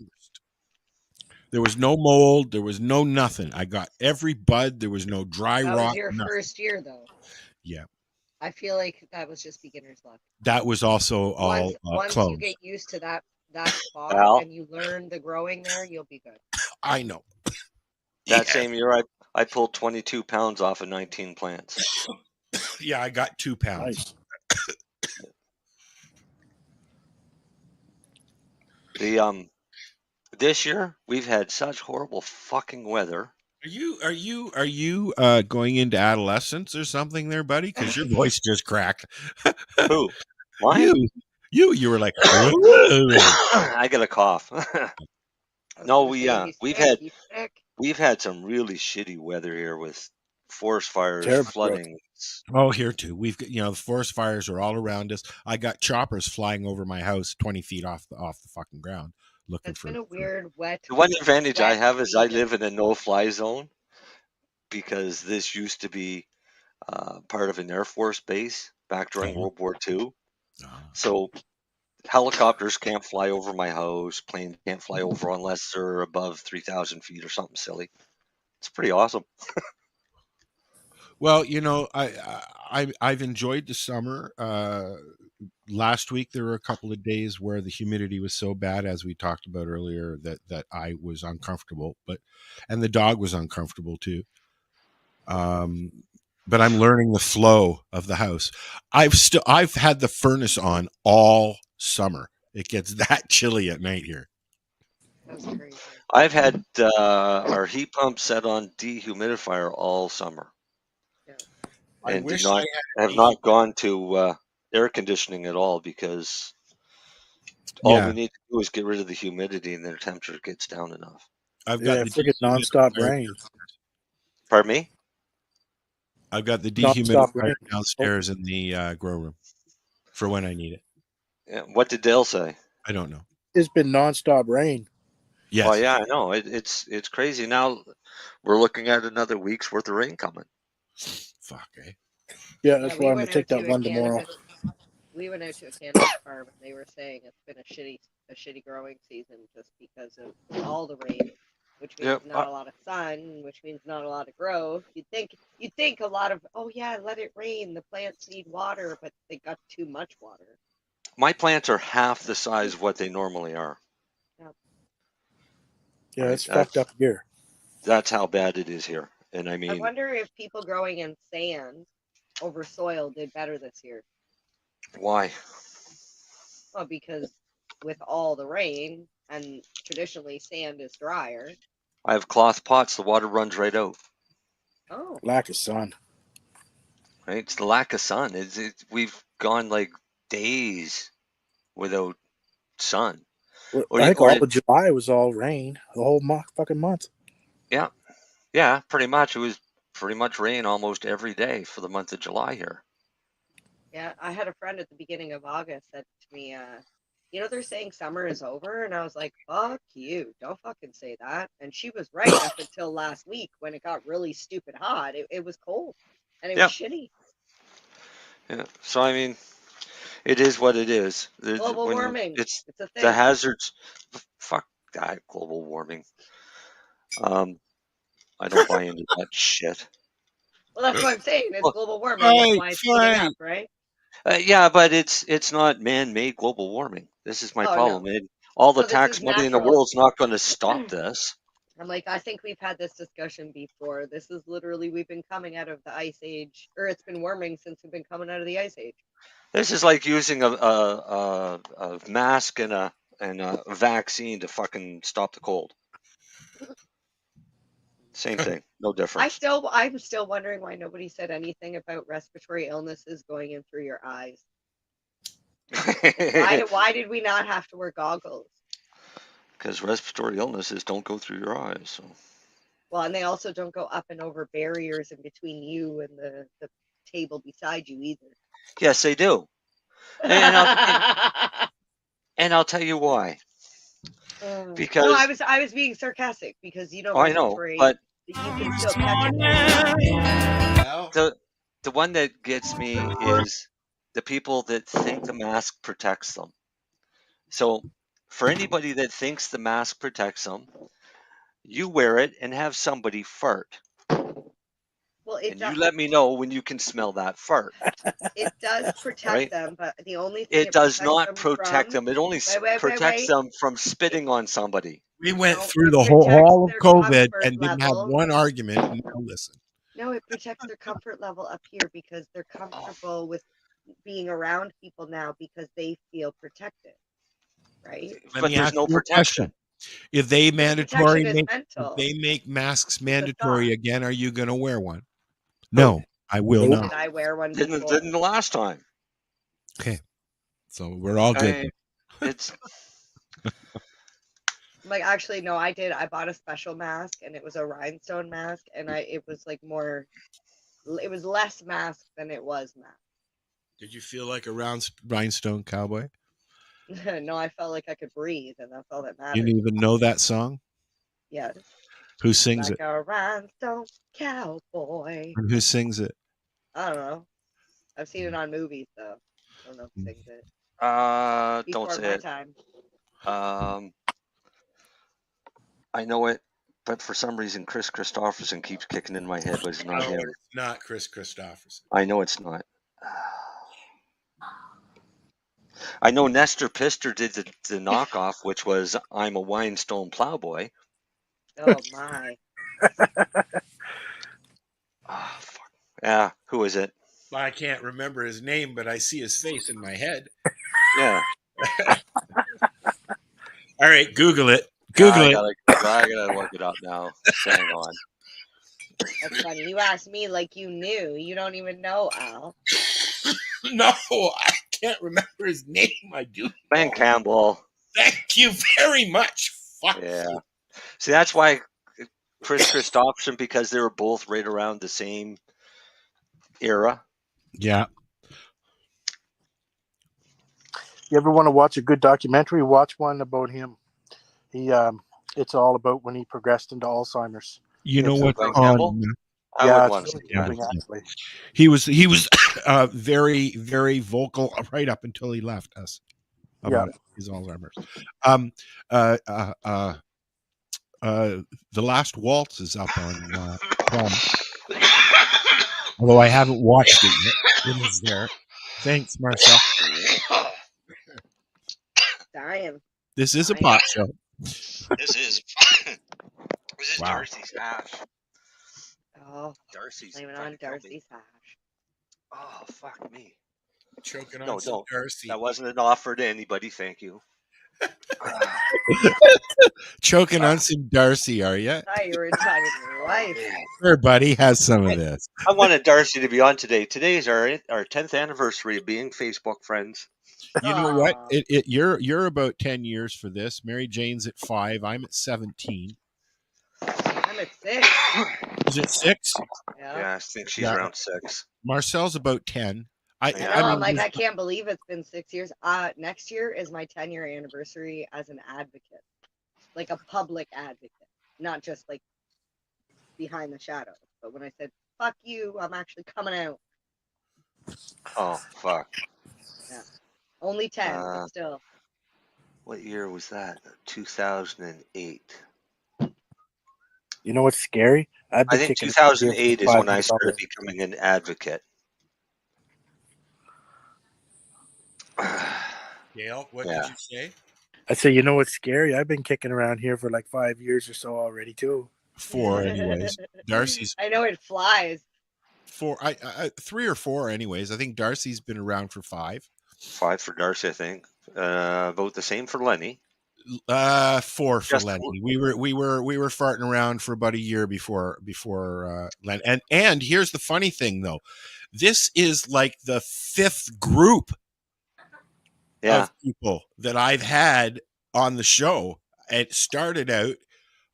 There was no mold. There was no nothing. I got every bud. There was no dry That rot. was your nothing. first year, though. Yeah. I feel like that was just beginner's luck. That was also all once clones. you get used to that spot Al? and you learn the growing there, you'll be good. I know. That same year, I pulled 22 pounds off of 19 plants. Yeah, I got 2 pounds. Nice. This year we've had such horrible fucking weather. Are you going into adolescence or something there, buddy? Because your voice just cracked. Who? Mine? You were like, I got a cough. No, we've had some really shitty weather here with forest fires, Terrible flooding. Oh, here too. We've got, the forest fires are all around us. I got choppers flying over my house 20 feet off the fucking ground looking It's been a weird wet. The one advantage I have is I season. live in a no-fly zone because this used to be part of an Air Force base back during World War II. So helicopters can't fly over my house. Planes can't fly over unless they're above 3,000 feet or something silly. It's pretty awesome. Well, I've enjoyed the summer. Last week there were a couple of days where the humidity was so bad, as we talked about earlier, that I was uncomfortable, and the dog was uncomfortable too. But I'm learning the flow of the house. I've had the furnace on all summer. It gets that chilly at night here. That's crazy. I've had our heat pump set on dehumidifier all summer. I And wish have not gone to air conditioning at all because all we need to do is get rid of the humidity and the temperature gets down enough. I've got the freaking nonstop rain. Pardon me? I've got the Nonstop dehumidifier rain. downstairs in the grow room for when I need it. Yeah, what did Dale say? I don't know. It's been nonstop rain. Yes. Well, yeah, I know. It's crazy. Now we're looking at another week's worth of rain coming. Fuck, eh? Yeah, that's why I'm going to take that one tomorrow. We went out to a cannabis farm and they were saying it's been a shitty growing season just because of all the rain, which means not a lot of sun, which means not a lot of growth. You'd think a lot of, oh yeah, let it rain. The plants need water, but they got too much water. My plants are half the size of what they normally are. Yeah, it's fucked up here. That's how bad it is here. And I mean, I wonder if people growing in sand over soil did better this year. Why? Well, because with all the rain, and traditionally sand is drier. I have cloth pots. The water runs right out. Oh. Lack of sun. Right? It's the lack of sun. We've gone like days without sun. Well, I think all of July was all rain. The whole fucking month. Yeah. Yeah, pretty much. It was pretty much rain almost every day for the month of July here. Yeah, I had a friend at the beginning of August said to me, they're saying summer is over. And I was like, fuck you. Don't fucking say that. And she was right up until last week when it got really stupid hot. It was cold and it was shitty. Yeah. So, I mean, it is what it is. Global warming. It's a thing. The hazards. Fuck that global warming. I don't buy into that shit. Well, that's what I'm saying. It's global warming. That's why it's heating up, right? Yeah, but it's not man-made global warming. This is my problem. No. All the tax money in the world's not going to stop this. I'm like, I think we've had this discussion before. This is literally, we've been coming out of the ice age, or it's been warming since we've been coming out of the ice age. This is like using a mask and a vaccine to fucking stop the cold. Same thing, no difference. I'm still wondering why nobody said anything about respiratory illnesses going in through your eyes. Why did we not have to wear goggles? Because respiratory illnesses don't go through your eyes. So. Well, and they also don't go up and over barriers in between you and the table beside you either. Yes, they do. And I'll tell you why. No, Because I was being sarcastic because you know I know, mandatory. but You can still catch it. Well, the one that gets me is the people that think the mask protects them. So for anybody that thinks the mask protects them, you wear it and have somebody fart. Well, And you let me know when you can smell that fart, it does protect right? them, but the only thing It does protects not them protect from them. It only protects wait. them from spitting on somebody. we went No, through it the protects whole of their COVID comfort and didn't have level. one argument. Now listen. No, it protects their comfort level up here because they're comfortable with being around people now because they feel protected, right? Let But me there's ask no you a question. protection. If they The protection is if mental. they make masks It's a mandatory thought. again, are you going to wear one? No, I will Nope. not. Did I wear one Didn't before? the last time. Okay, so we're all good. I, it's Like actually, no, I did. I bought a special mask and it was a rhinestone mask, and it was like more. It was less mask than it was mask. Did you feel like a rhinestone cowboy? No, I felt like I could breathe, and that's all that You matters. didn't even know that song? Yes. Who sings Like it? a rhinestone cowboy. And who sings it? I don't know. I've seen it on movies though. I don't know who sings it. don't Before say my it. time. I know it, but for some reason Chris Christopherson keeps kicking in my head, but it's not No, him. it's not Chris Christopherson. I know it's not. I know Nestor Pister did the knockoff, which was "I'm a Winestone Plowboy." Oh my. Ah, fuck. Yeah, who is it? Well, I can't remember his name, but I see his face in my head. Yeah. All right, Google it. Google I it. gotta look it up now. Hang on. That's funny. You asked me like you knew. You don't even know, Al. No, I can't remember his name. I do. Ben Campbell. Thank you very much. Fuck. Yeah. See, that's why Chris Christopherson, because they were both right around the same era. Yeah. You ever want to watch a good documentary? Watch one about him. It's all about when he progressed into Alzheimer's. You know It's what's Ben on? Campbell? I Yeah, would it's want to really see that. moving, actually. He was very, very vocal right up until he left us about his Alzheimer's. The Last Waltz is up on Prime. Although I haven't watched it yet. It is there. Thanks, Marcel. Dying. This is a pot show. This is Wow. Darcy's hash. Oh, Darcy's blaming trying on to kill me. Darcy's hash. Oh, fuck me. Choking No, on some don't. Darcy. That wasn't an offer to anybody. Thank you. Choking on some Darcy, are you? I thought you were talking to your wife. Sure, buddy. Has some of this. I wanted Darcy to be on today. Today is our 10th anniversary of being Facebook friends. You know what? Aw. You're about 10 years for this. Mary Jane's at 5. I'm at 17. I'm at 6. Is it 6? Yeah, I think she's Yeah. around 6. Marcel's about 10. I Yeah. I know, mean, I'm like, I can't believe it's been 6 years. Next year is my 10-year anniversary as an advocate, like a public advocate, not just like behind the shadows. But when I said "fuck you," I'm actually coming out. Oh, fuck. Yeah, only 10, Uh, but still. What year was that? 2008. You know what's scary? I've I been think kicking 2008 is five when I years started already. becoming an advocate. Gail, what Yeah. did you say? I say, you know what's scary? I've been kicking around here for like 5 years or so already too. 4, anyways. Darcy's I know it flies. 4. I 3 or 4, anyways. I think Darcy's been around for 5. 5 for Darcy, I think. About the same for Lenny. 4 for Just- Lenny. We were farting around for about a year before Len. And here's the funny thing, though. This is like the 5th group of people that I've had on the show. It started out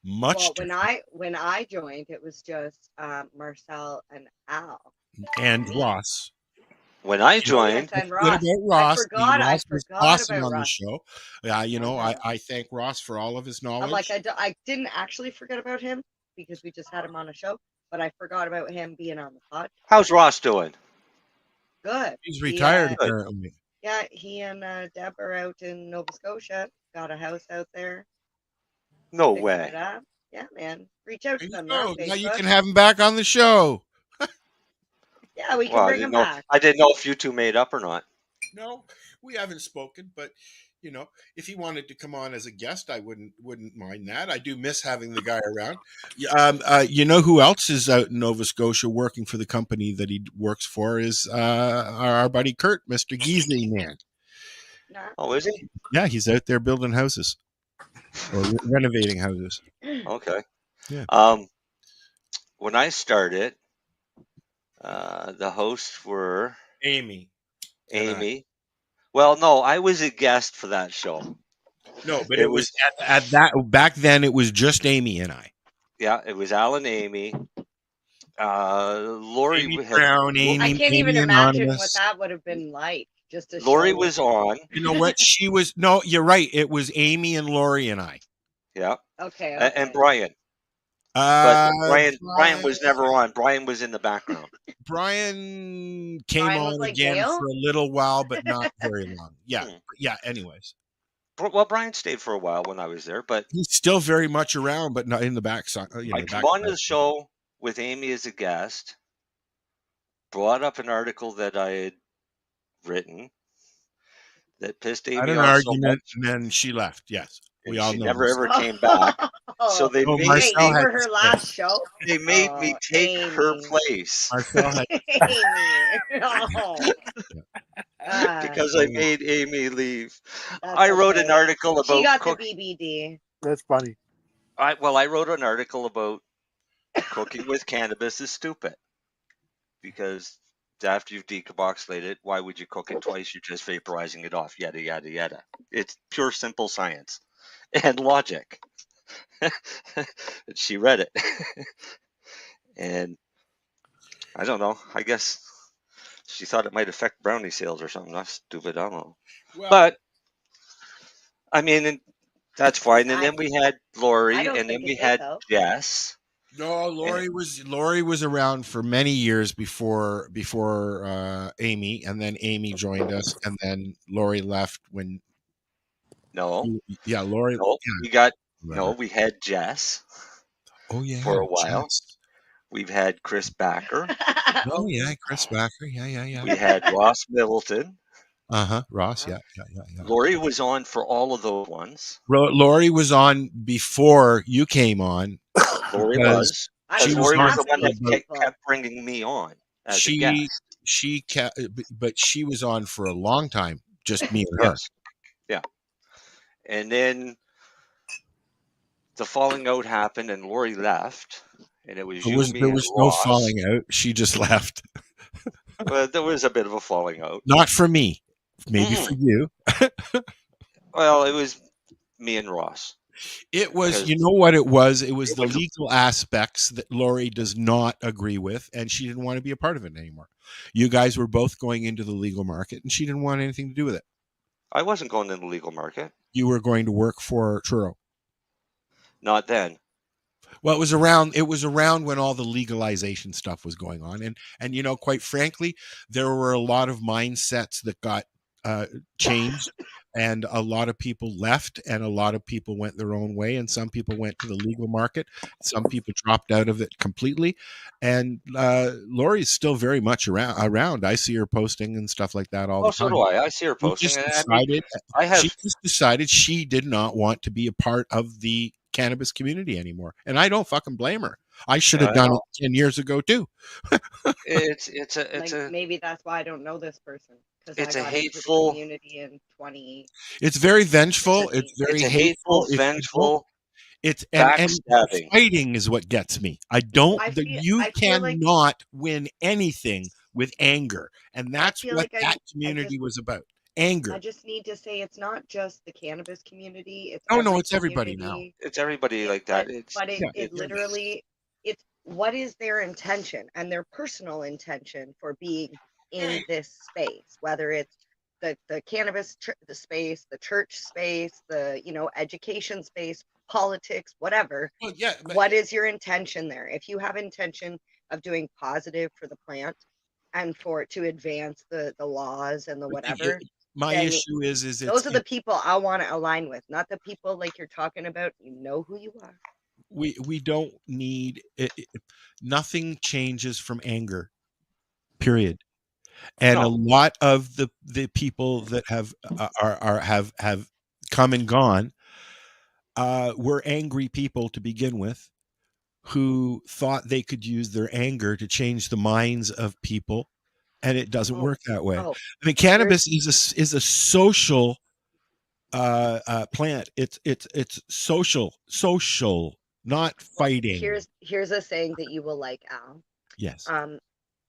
much Well, different. when I joined, it was just Marcel and Al. And Ross. when I Oh, yes, joined, and Good Ross. about Ross. I Ross was forgot awesome about on the Ross. show. Yeah, you know, Uh-huh. I thank Ross for all of his I'm knowledge. like, I didn't actually forget about him because we just had him on a show, but I forgot about him being on the pod. how's Ross doing? Good. He's He, retired Good. apparently. yeah, he and Deb are out in Nova Scotia. Got a house out there. No Fixing way. it up. Yeah, man. Reach out There to you them. go. They're Now on you Facebook. can have him back on the show. Yeah, we can Well, bring him back. I didn't know if you two made up or not. No, we haven't spoken, but you know, if he wanted to come on as a guest, I wouldn't mind that. I do miss having the guy around. You know who else is out in Nova Scotia working for the company that he works for is our buddy Kurt, Mr. Geesley man. Nah. Oh, is he? Yeah, he's out there building houses or renovating houses. Okay. Yeah. When I started, the hosts were Amy. and I. Amy. Well, no, I was a guest for that show. No, but It it was at that back then. It was just Amy and I. Yeah, it was Alan, Amy. Lori Amy had. Brown, Amy, I can't even Amy imagine what Anonymous. that would have been like. Just a Lori show was with. on. You know what? She was no. You're right. It was Amy and Lori and I. Yeah. Okay. And Brian. But Brian was Brian- never on. Brian was in the background. Brian came Brian was on like again Dale? for a little while, but not very long. Yeah, Hmm. but yeah. Anyways, Well, Brian stayed for a while when I was there, but he's still very much around, but not in the back side. You know, I the come back on to side. the show with Amy as a guest, brought up an article that I had written that pissed Had Amy an off so argument, much, and then she left. Yes, we and all she know. never this. ever came back. So they Oh, made Wait, Marcel you had were to her stay. last show? they made me take her Amy. place Marcel had Amy. Oh. because I made Amy leave. That's I wrote okay. an article She about got cooking. the BBD. That's funny. I wrote an article about cooking with cannabis is stupid because after you've decarboxylated it, why would you cook it twice? You're just vaporizing it off. Yada yada yada. It's pure simple science and logic. She read it, and I don't know. I guess she thought it might affect brownie sales or something. That's stupid. I don't know. Well, But I mean, and that's fine. And I- then we had Lori, I don't and then think we it had did, though. Jess. no, Lori was around for many years before Amy, and then Amy joined us, and then Lori left when. No, Yeah, Lori. no, Yeah, we had Jess Oh yeah, for a while. Jess. We've had Chris Backer. Oh yeah, Chris Backer. Yeah. We had Ross Middleton. Ross. Yeah. Lori was on for all of those ones. Lori was on before you came on. Lori Because was. she was Lori was on the one for that kept bringing me on as a guest. she kept, but she was on for a long time. Just me and her. Yes. Yeah. And then the falling out happened, and Lori left, and it was There you, was, me, there and was no Ross. falling out. She just left. But there was a bit of a falling out. Not for me. Maybe for you. Well, it was me and Ross. It was, Because you know what it was? It was the legal aspects that Lori does not agree with, and she didn't want to be a part of it anymore. You guys were both going into the legal market, and she didn't want anything to do with it. I wasn't going in the legal market. You were going to work for Truro. Not then. Well, it was around when all the legalization stuff was going on, and you know, quite frankly, there were a lot of mindsets that got changed, and a lot of people left, and a lot of people went their own way, and some people went to the legal market, some people dropped out of it completely, and Lori's still very much around. I see her posting and stuff like that all the time. So do I. I see her posting. She just decided she did not want to be a part of the cannabis community anymore, and I don't fucking blame her. I should have done it 10 years ago too. It's a maybe that's why I don't know this person, because it's I a got hateful into the community in 20. It's very vengeful. It's very hateful. It's vengeful. It's and backstabbing. Fighting is what gets me. I don't. You I feel like- cannot win anything with anger, and that's feel what like that community was about. Anger. I just need to say it's not just the cannabis community. It's It's everybody now. It's everybody like that. But it literally, it's what is their intention and their personal intention for being in this space, whether it's the cannabis the space, the church space, the education space, politics, whatever. Well, yeah, but What is your intention there? If you have intention of doing positive for the plant and for it to advance the laws and the whatever, my then issue is those are the people I want to align with, not the people like you're talking about. You know who you are. we don't need nothing changes from anger, period. And a No. lot of the people that have have come and gone were angry people to begin with, who thought they could use their anger to change the minds of people, and it doesn't work that way. I mean, cannabis is a social plant. It's social, not fighting. Here's a saying that you will like, Al. Yes.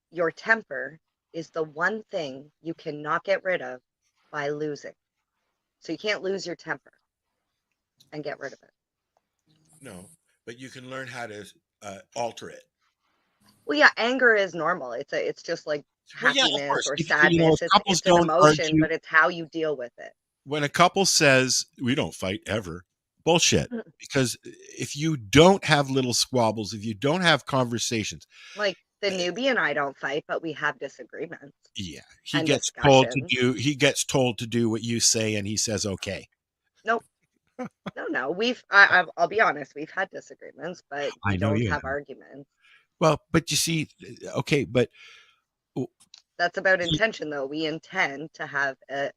Your temper is the one thing you cannot get rid of by losing. So you can't lose your temper and get rid of it. No, but you can learn how to alter it. Well, yeah, anger is normal. It's just like happiness or sadness. It's an emotion, but it's how you deal with it. When a couple says we don't fight ever, bullshit. Because if you don't have little squabbles, if you don't have conversations, like the newbie and I don't fight, but we have disagreements. Yeah, he gets told to do what you say, and he says okay. Nope. No. I'll be honest. We've had disagreements, but we don't have arguments. Well, but you see, okay, but that's about intention, though. We intend to have a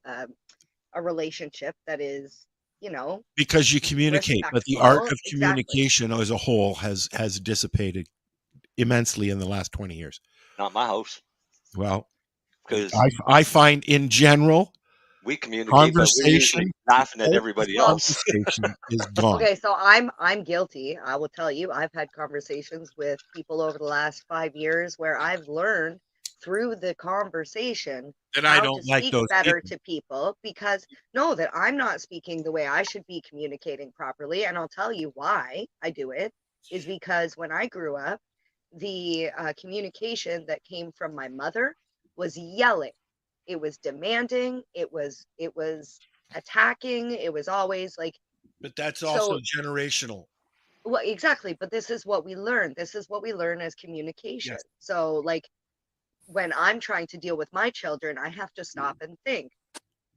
relationship that is, because you communicate, but the art of communication as a whole has dissipated immensely in the last 20 years. Not my house. Well, because I find in general, we communicate, but we're usually laughing at everybody else. Conversation is gone. Okay, so I'm guilty. I will tell you, I've had conversations with people over the last 5 years where I've learned through the conversation that I don't like those better to people, because that I'm not speaking the way I should be communicating properly. And I'll tell you why I do it is because when I grew up, the communication that came from my mother was yelling. It was demanding. It was attacking. It was always like. But that's also generational. Well, exactly. But this is what we learn. This is what we learn as communication. Yes. So like when I'm trying to deal with my children, I have to stop and think,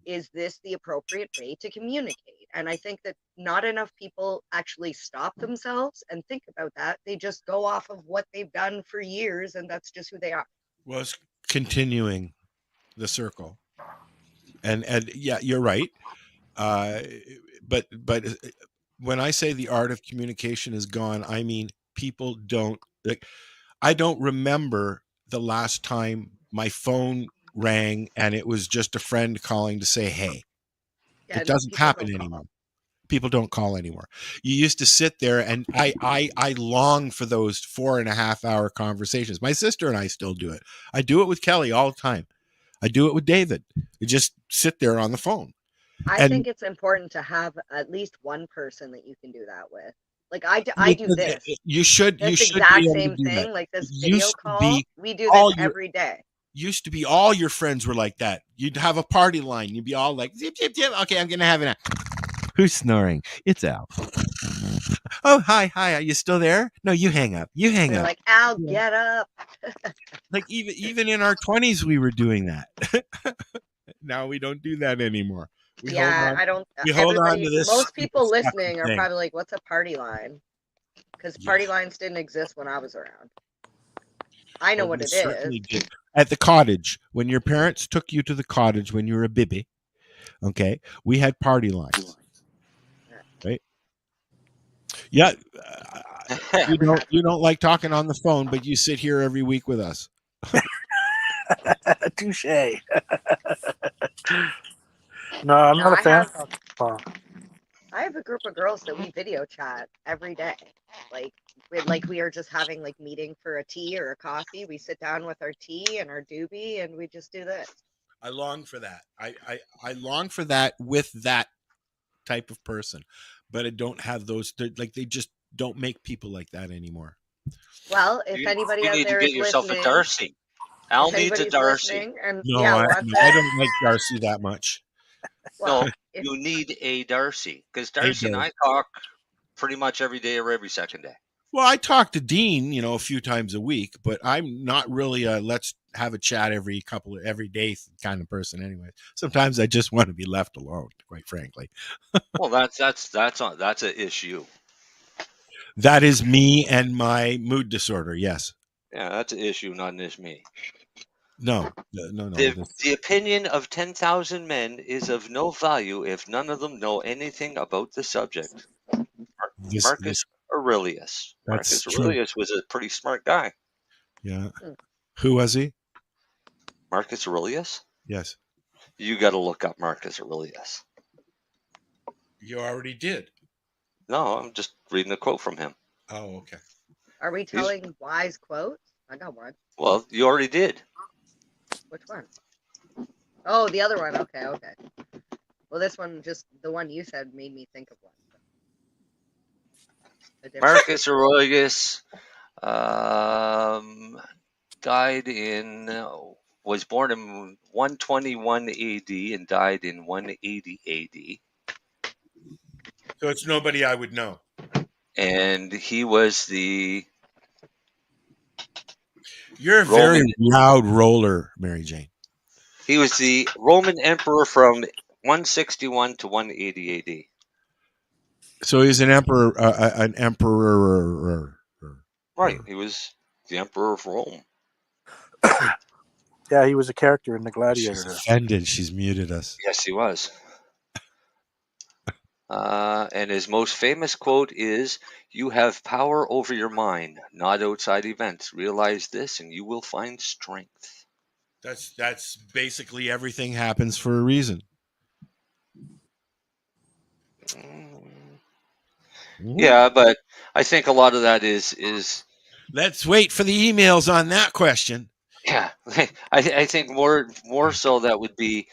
is this the appropriate way to communicate? And I think that not enough people actually stop themselves and think about that. They just go off of what they've done for years, and that's just who they are. Well, it's continuing the circle. And yeah, you're right. But when I say the art of communication is gone, I mean people don't like. I don't remember the last time my phone rang and it was just a friend calling to say hey. Yeah, it doesn't happen anymore. People don't call anymore. You used to sit there, and I long for those 4.5 hour conversations. My sister and I still do it. I do it with Kelly all the time. I do it with David. You just sit there on the phone. I think it's important to have at least one person that you can do that with. Like I do this. You should. This you should exact same thing. Like this video call. We do this every day. Used to be all your friends were like that. You'd have a party line. You'd be all like, zip, zip, zip. Okay, I'm going to have it. Who's snoring? It's Al. Oh, hi. Are you still there? No, you hang up. They're like, Al, get up. Like even in our 20s, we were doing that. Now we don't do that anymore. I don't. We hold on to this. Most people listening are probably like, what's a party line? Because party lines didn't exist when I was around. I know what it is. Did. At the cottage, when your parents took you to the cottage when you were a bibby, okay, we had party lines, right? Yeah, you don't like talking on the phone, but you sit here every week with us. Touche. No, I'm not a fan. I have a group of girls that we video chat every day. Like we are just having like meeting for a tea or a coffee. We sit down with our tea and our doobie and we just do this. I long for that. I long for that with that type of person, but I don't have those. They just don't make people like that anymore. Well, if anybody out there is listening, you need to get yourself a Darcy Al If needs a anybody's Darcy. listening and No, yeah, I wants don't like Darcy that much. well, No, if you need a Darcy because Hey, Darcy and I Darcy. talk pretty much every day or every second day. Well, I talk to Dean, a few times a week, but I'm not really a let's have a chat every day kind of person. Anyway, sometimes I just want to be left alone, quite frankly. Well, that's an issue. That is me and my mood disorder. Yes. Yeah, that's an issue, not an issue. No. The opinion of 10,000 men is of no value if none of them know anything about the subject. Marcus Aurelius. That's Marcus true. Aurelius was a pretty smart guy. Yeah. Who was he? Marcus Aurelius? Yes. You got to look up Marcus Aurelius. You already did. No, I'm just reading a quote from him. Oh, okay. are we telling wise quotes? I got one. Well, you already did. Which one? Oh, the other one. Okay. Well, this one, just the one you said, made me think of one. Marcus Aurelius was born in 121 AD and died in 180 AD. So it's nobody I would know. And he was the... You're a very loud roller, Mary Jane. He was the Roman emperor from 161 to 180 AD. So he's an emperor, Right. He was the emperor of Rome. Yeah, he was a character in the Gladiator. She's offended. She's muted us. Yes, he was. And his most famous quote is, "You have power over your mind, not outside events. Realize this and you will find strength." That's basically everything happens for a reason. Yeah, but I think a lot of that is Let's wait for the emails on that question. Yeah, I think more so that would be,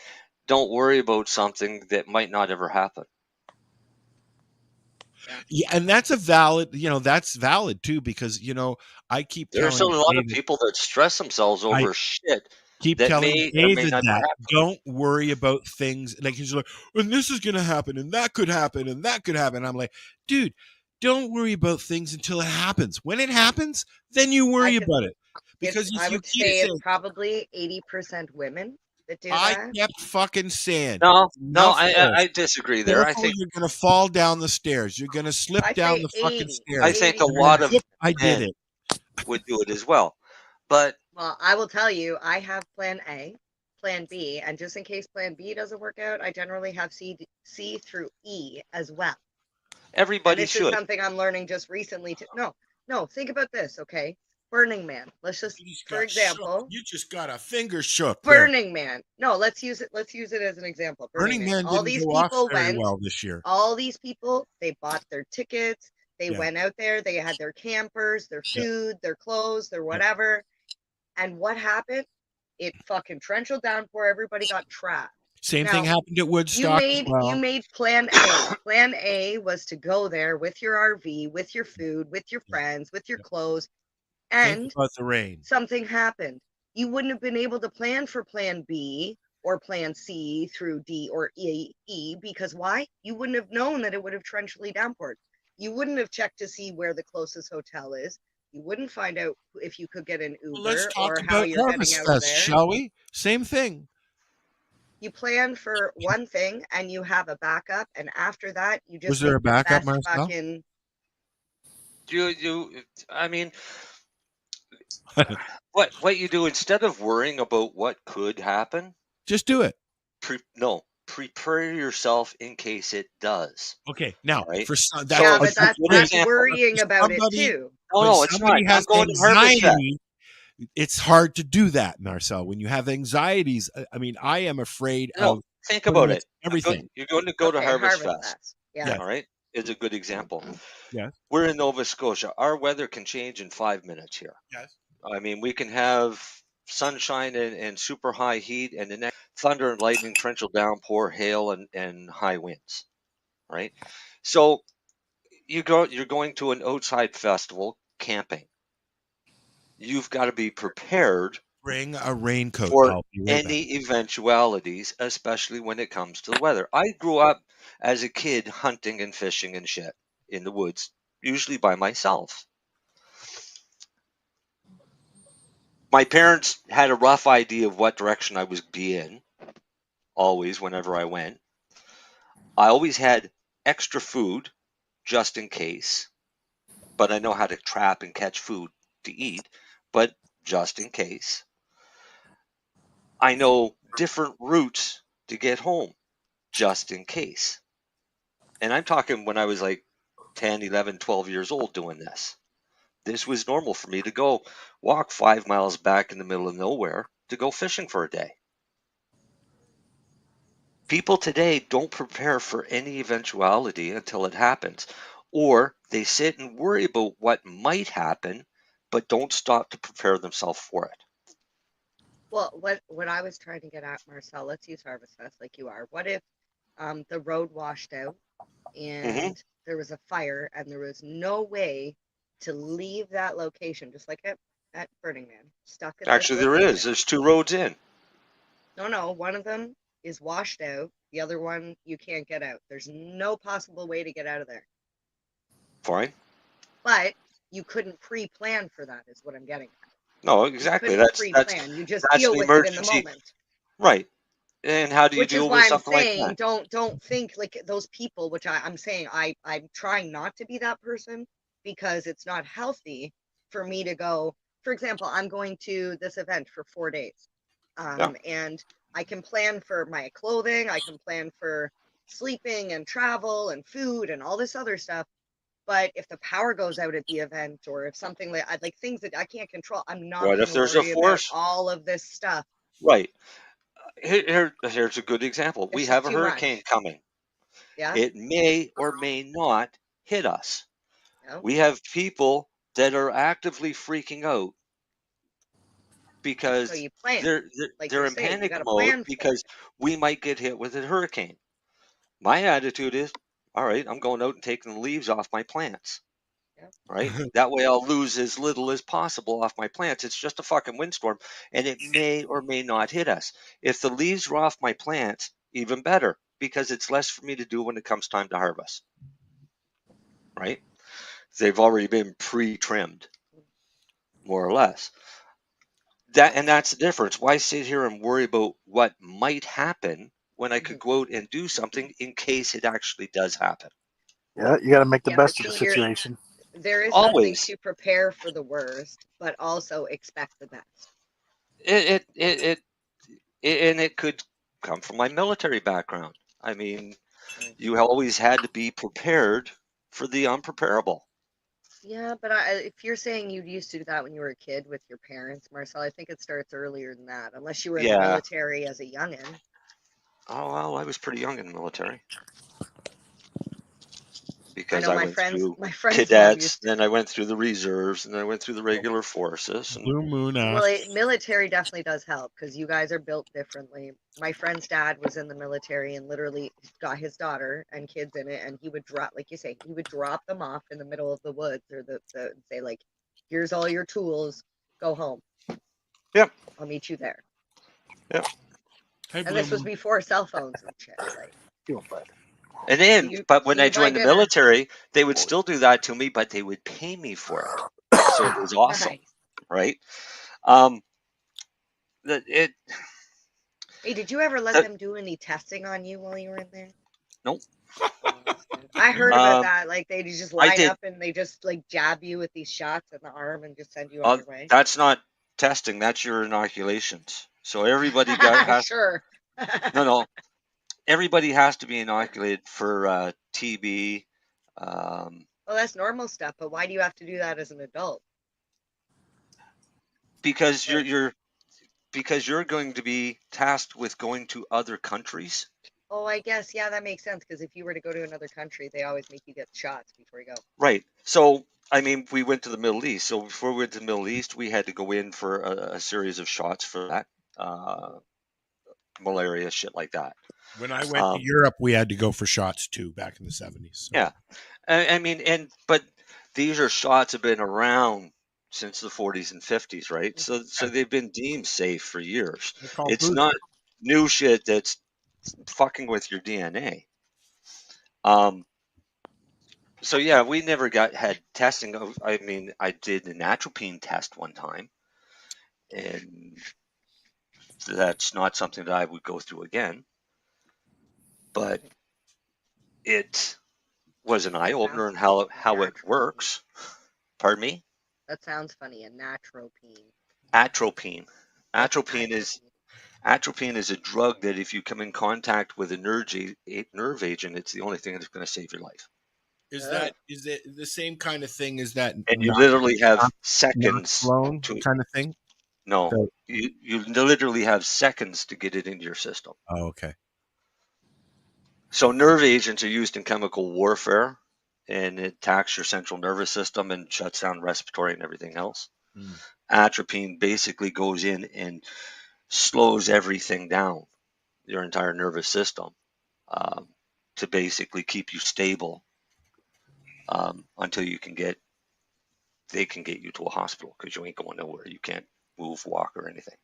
don't worry about something that might not ever happen. Yeah, and that's valid too, because I keep There's telling a lot of David, people that stress themselves over shit keep that telling may or may David not that happen. don't worry about things like he's like, and this is gonna happen, and that could happen, and that could happen. I'm like, dude, don't worry about things until it happens. When it happens, then you worry about it. Because I would say it's probably 80% women that do that. I kept fucking saying, No, I disagree there. I think you're gonna fall down the stairs. You're gonna slip down the fucking stairs. I think a lot of I did men it. would do it as well. But well, I will tell you, I have plan A, plan B, and just in case plan B doesn't work out, I generally have C through E as well. Everybody this should. Is something I'm learning just recently. No, think about this, okay? Burning Man. Let's just, for example, you just got a finger shook. Burning Man. No, let's use it as an example. Burning Man all didn't these go people off very went well this year. All these people, they bought their tickets. They Yeah. went out there. They had their campers, their food, their clothes, their whatever. And what happened? It fucking torrential downpour. Everybody got trapped. Same thing happened at Woodstock. You made plan A. Plan A was to go there with your RV, with your food, with your friends, with your clothes, and think about the rain. Something happened. You wouldn't have been able to plan for plan B or plan C through D or E because why? You wouldn't have known that it would have torrentially downpoured. You wouldn't have checked to see where the closest hotel is. You wouldn't find out if you could get an Uber Let's talk or about how you're Harvest getting out Fest, there. shall we? Same thing. You plan for one thing and you have a backup, and after that, you just Was there a backup, Marcel? Marcel? I mean, what you do instead of worrying about what could happen, just do it. Prepare yourself in case it does. Okay, now for some, but that's worrying about it too. No, it's not. Has I'm going to Harvest Fest. anxiety, it's hard to do that, Marcel. When you have anxieties, I mean, I am afraid of. Think about it. Everything. You're going to go to Harvest Fest. Fest. Yeah. All right. It's a good example. Yes. We're in Nova Scotia. Our weather can change in 5 minutes here. Yes. I mean, we can have sunshine and super high heat, and the next thunder and lightning, torrential downpour, hail, and high winds. Right. So you're going to an outside festival camping. You've got to be prepared Bring a raincoat. for I'll be right back. any eventualities, especially when it comes to the weather. I grew up as a kid hunting and fishing and shit in the woods, usually by myself. My parents had a rough idea of what direction I was be in, always, whenever I went. I always had extra food just in case, but I know how to trap and catch food to eat, but just in case. I know different routes to get home just in case. And I'm talking when I was like 10, 11, 12 years old doing this. This was normal for me to go walk 5 miles back in the middle of nowhere to go fishing for a day. People today don't prepare for any eventuality until it happens, or they sit and worry about what might happen, but don't stop to prepare themselves for it. Well, what I was trying to get at, Marcel, let's use Harvest Fest like you are. What if the road washed out and there was a fire and there was no way to leave that location, just like at Burning Man, stuck at this Actually, there location? is. There's 2 roads in. No, one of them is washed out. The other one, you can't get out. There's no possible way to get out of there. Fine. But you couldn't pre-plan for that, is what I'm getting at. No, exactly. You couldn't pre-plan. You just deal an with it in the emergency. moment. Right. And how do you Which is deal why with I'm something like saying that? don't think like those people, which I'm saying I'm trying not to be that person because it's not healthy for me to go. For example, I'm going to this event for 4 days. And I can plan for my clothing, I can plan for sleeping and travel and food and all this other stuff. But if the power goes out at the event or if something like things that I can't control, I'm not What going if to there's a worry about force? all of this stuff. Right. Here's a good example. We It's have just a too hurricane much. coming. Yeah. It may or may not hit us. No. We have people that are actively freaking out because So you plan, like they're you're in saying, you panic got to mode plan for it. because we might get hit with a hurricane. My attitude is, all right, I'm going out and taking the leaves off my plants. Yep. Right? That way I'll lose as little as possible off my plants. It's just a fucking windstorm and it may or may not hit us. If the leaves are off my plants, even better because it's less for me to do when it comes time to harvest. Right? They've already been pre-trimmed, more or less. That's the difference. Why sit here and worry about what might happen when I could go out and do something in case it actually does happen? Yeah, you got to make the Yeah, but best of the see, situation. there is something Always. to prepare for the worst, but also expect the best. And it could come from my military background. I mean, you always had to be prepared for the unpreparable. Yeah, but if you're saying you used to do that when you were a kid with your parents, Marcel, I think it starts earlier than that, unless you were in the Yeah. military as a youngin'. Oh, well, I was pretty young in the military. I Because know I my went friends, through my friend's mom cadets, used to. then I went through the reserves, and then I went through the regular forces. And Blue Moon Well, ass. military definitely does help because you guys are built differently. My friend's dad was in the military and literally got his daughter and kids in it, and he would drop, like you say, he would drop them off in the middle of the woods or say like, "Here's all your tools, go home. Yep. I'll meet you there." Yep. Hey, And Blue this was Moon. before cell phones and shit. Like, And then, but when see I you buy joined the dinner. military, they would still do that to me, but they would pay me for it. So it was awesome, Nice. right? It Hey, did you ever let that them do any testing on you while you were in there? nope. I heard about that. Like they just I line did. up and they just like jab you with these shots in the arm and just send you on your way. That's not testing. That's your inoculations. So everybody has Sure. no. Everybody has to be inoculated for TB. Well, that's normal stuff, but why do you have to do that as an adult? Because you're going to be tasked with going to other countries. Oh, I guess, yeah, that makes sense. Because if you were to go to another country, they always make you get shots before you go. Right. So, I mean, we went to the Middle East. So before we went to the Middle East, we had to go in for a series of shots for that, malaria, shit like that. When I went to Europe, we had to go for shots too back in the 70s. So. Yeah. I mean, but these are shots have been around since the 40s and 50s, right? So they've been deemed safe for years. They're called It's boosters. not new shit that's fucking with your DNA. So yeah, we never had testing of. I mean, I did an atropine test one time, and that's not something that I would go through again. But it was an eye opener in how it works. Pardon me? That sounds funny. A natropine. Atropine. What's Atropine is a drug that if you come in contact with a nerve agent, it's the only thing that's going to save your life. Is it the same kind of thing as that? And you literally have seconds clone to kind of thing. No, So- you literally have seconds to get it into your system. Oh, okay. So nerve agents are used in chemical warfare, and it attacks your central nervous system and shuts down respiratory and everything else. Atropine basically goes in and slows everything down, your entire nervous system, to basically keep you stable until they can get you to a hospital, because you ain't going nowhere. You can't move, walk, or anything.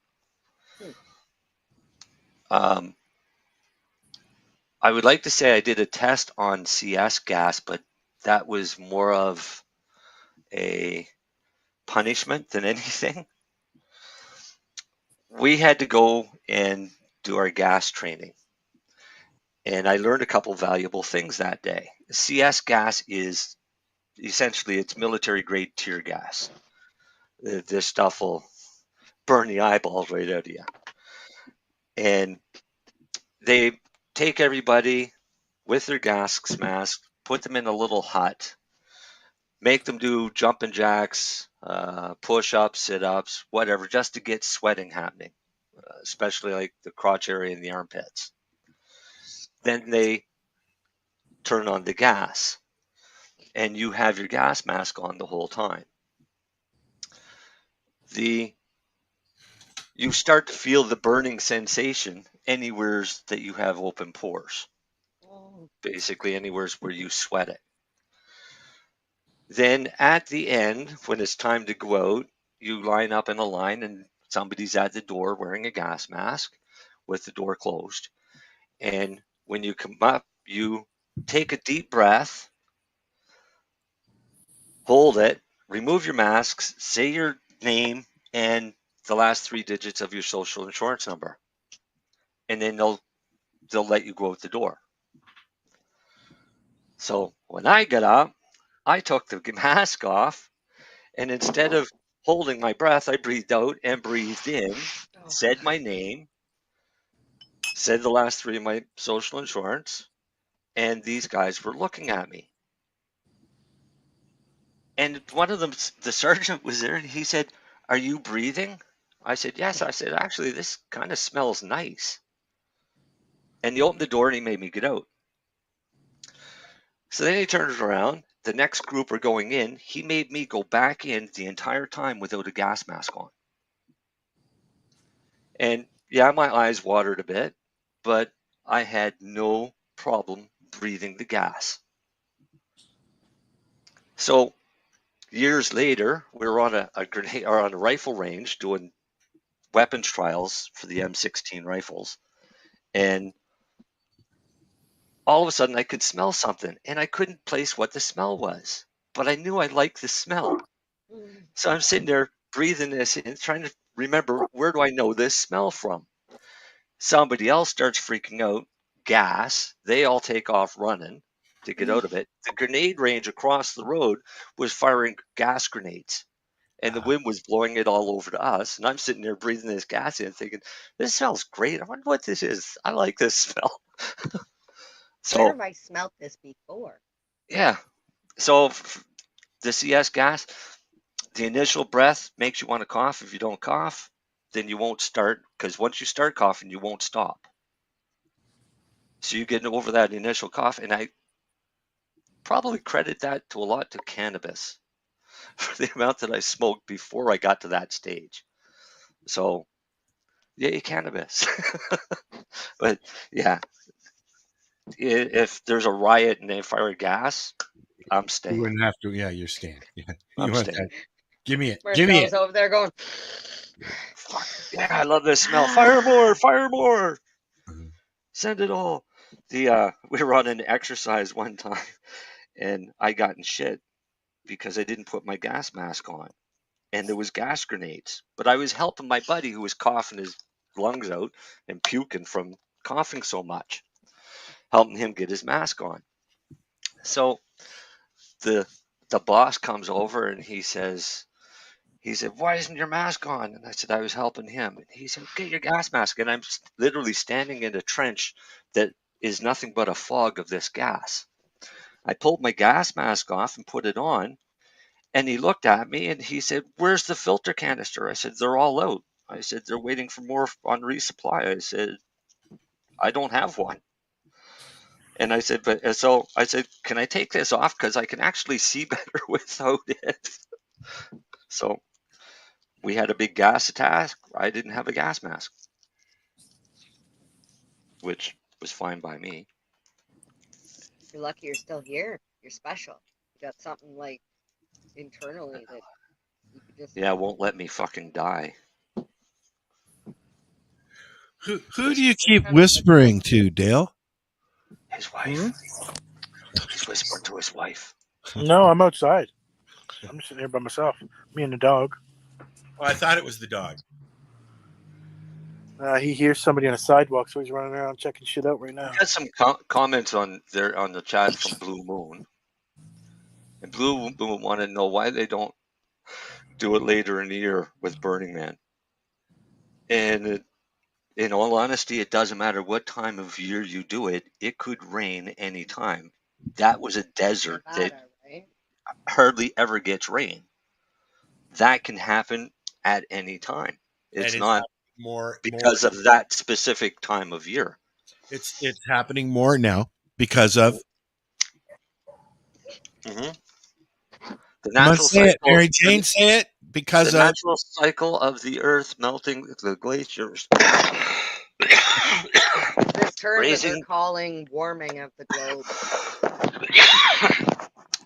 I would like to say I did a test on CS gas, but that was more of a punishment than anything. We had to go and do our gas training, and I learned a couple valuable things that day. CS gas is essentially, it's military grade tear gas. This stuff will burn the eyeballs right out of you. And they take everybody with their gas mask, put them in a little hut, make them do jumping jacks, push-ups, sit-ups, whatever, just to get sweating happening, especially like the crotch area and the armpits. Then they turn on the gas, and you have your gas mask on the whole time. You start to feel the burning sensation anywhere that you have open pores, basically anywhere where you sweat it. Then at the end, when it's time to go out, you line up in a line, and somebody's at the door wearing a gas mask with the door closed. And when you come up, you take a deep breath, hold it, remove your masks, say your name and the last 3 digits of your social insurance number, and then they'll let you go out the door. So when I got up, I took the mask off, and instead of holding my breath, I breathed out and breathed in, said my name, said the last 3 of my social insurance, and these guys were looking at me. And one of them, the sergeant, was there, and he said, "Are you breathing?" I said, "Yes." I said, "Actually, this kind of smells nice." And he opened the door and he made me get out. So then he turned around. The next group are going in. He made me go back in the entire time without a gas mask on. And yeah, my eyes watered a bit, but I had no problem breathing the gas. So years later, we were on a grenade or on a rifle range doing weapons trials for the M16 rifles, and all of a sudden I could smell something, and I couldn't place what the smell was, but I knew I liked the smell. So I'm sitting there breathing this in, trying to remember, where do I know this smell from? Somebody else starts freaking out. Gas. They all take off running to get out of it. The grenade range across the road was firing gas grenades, and the wind was blowing it all over to us. And I'm sitting there breathing this gas in, thinking, this smells great. I wonder what this is. I like this smell. Where have I smelt this before? Yeah. So the CS gas, the initial breath makes you want to cough. If you don't cough, then you won't start, because once you start coughing, you won't stop. So you get over that initial cough, and I probably credit that to a lot to cannabis for the amount that I smoked before I got to that stage. So, yay, cannabis. But yeah, if there's a riot and they fire gas, I'm staying. You wouldn't have to. Yeah, you're staying. Yeah, I'm staying. Give me it. Give me Marcel's it. over there going, Fuck yeah, I love this smell. Fire more, fire more. Send it all. We were on an exercise one time, and I got in shit because I didn't put my gas mask on, and there was gas grenades. But I was helping my buddy who was coughing his lungs out and puking from coughing so much, helping him get his mask on. So the boss comes over and he said, "Why isn't your mask on?" And I said, "I was helping him." And he said, "Get your gas mask." And I'm literally standing in a trench that is nothing but a fog of this gas. I pulled my gas mask off and put it on, and he looked at me and he said, "Where's the filter canister?" I said, "They're all out." I said, "They're waiting for more on resupply." I said, "I don't have one." And I said, "Can I take this off? Because I can actually see better without it." So we had a big gas attack. I didn't have a gas mask, which was fine by me. you're lucky you're still here. You're special. You got something like internally that you could just. Yeah, it won't let me fucking die. Who do you keep whispering to, Dale? His wife. He's whispering to his wife. No, I'm outside. I'm sitting here by myself. Me and the dog. Oh, I thought it was the dog. He hears somebody on a sidewalk, so he's running around checking shit out right now. We got some comments on the chat from Blue Moon, and Blue Moon wanted to know why they don't do it later in the year with Burning Man. And in all honesty, it doesn't matter what time of year you do it. It could rain anytime. That was a desert that Right? hardly ever gets rain. That can happen at any time. It's not because of that specific time of year. It's happening more now because of the Come on, natural say it, cycle. Mary Jane, say it. Because the of natural cycle of the Earth melting the glaciers. This term that they're Raising. calling warming of the globe.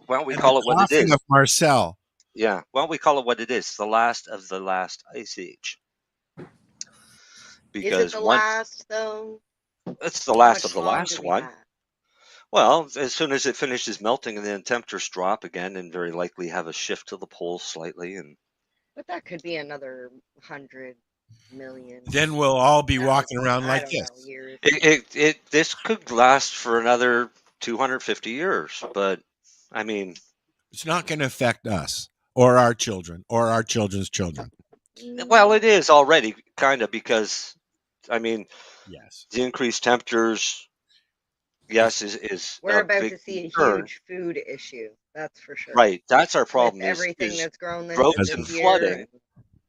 Why don't we and call the it what it coughing is? of Marcel. Yeah. Why don't we call it what it is? The last of the last ice age. Is it the last though? It's the last of How the much longer last do we one. have? Well, as soon as it finishes melting and then temperatures drop again and very likely have a shift to the poles slightly, and But that could be another 100 million. Then we'll all be walking around like this. Years. This could last for another 250 years, but I mean, it's not going to affect us or our children or our children's children. Well, it is already kind of because, I mean, yes, the increased temperatures, yes, is We're a about big to see a concern. huge food issue. That's for sure. Right, that's our problem. With everything is that's grown droughts this and year. flooding.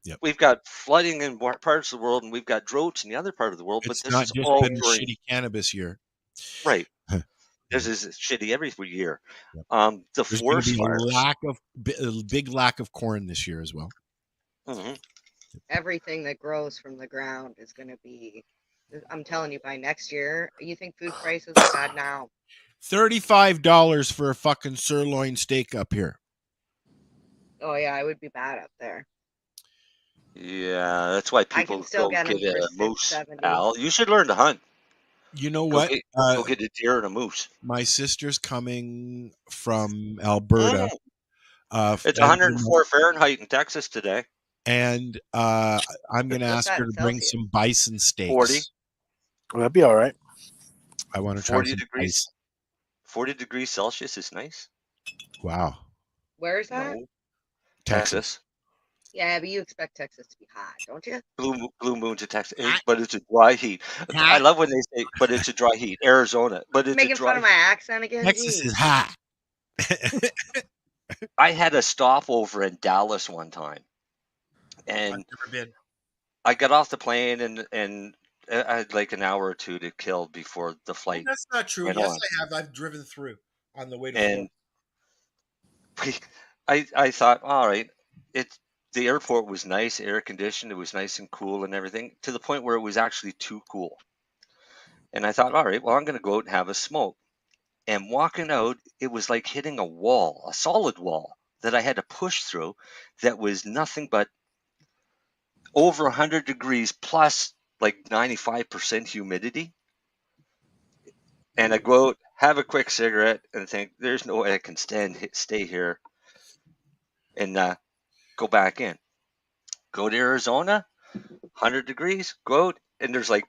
Yep. We've got flooding in parts of the world, and we've got droughts in the other part of the world. It's but this not is just all been a during shitty cannabis year. right. This is shitty every year. Yep. The There's going forest to be fires. a big lack of corn this year as well. Mm-hmm. Everything that grows from the ground is going to be. I'm telling you, by next year, you think food prices are bad now? $35 for a fucking sirloin steak up here. Oh yeah, I would be bad up there. Yeah, that's why people can still go get 'em get for a moose. 670. Al, you should learn to hunt. You know Go what? get a deer and a moose. My sister's coming from Alberta. It's 104 Fahrenheit in Texas today. And I'm going to ask her to bring some bison steaks. 40. Well, that'd be all right. I want to try 40 some degrees. bison. 40 degrees Celsius is nice. Wow. Where's that? No. Texas. Yeah, but you expect Texas to be hot, don't you? Blue moon to Texas, but it's a dry heat. I love when they say, but it's a dry heat. Arizona, but it's making a dry fun of my accent again. Texas is hot. I had a stopover in Dallas one time, and I've never been. I got off the plane and I had like an hour or two to kill before the flight. That's not true. went Yes, on. I have. I've driven through on the way to And I thought, all right, the airport was nice, air conditioned, it was nice and cool and everything, to the point where it was actually too cool. And I thought, all right, well, I'm going to go out and have a smoke. And walking out, it was like hitting a wall, a solid wall. that I had to push through that was nothing but over 100 degrees plus like 95% humidity. And I go out, have a quick cigarette, and think, there's no way I can stay here and go back in. Go to Arizona, 100 degrees, go out, and there's like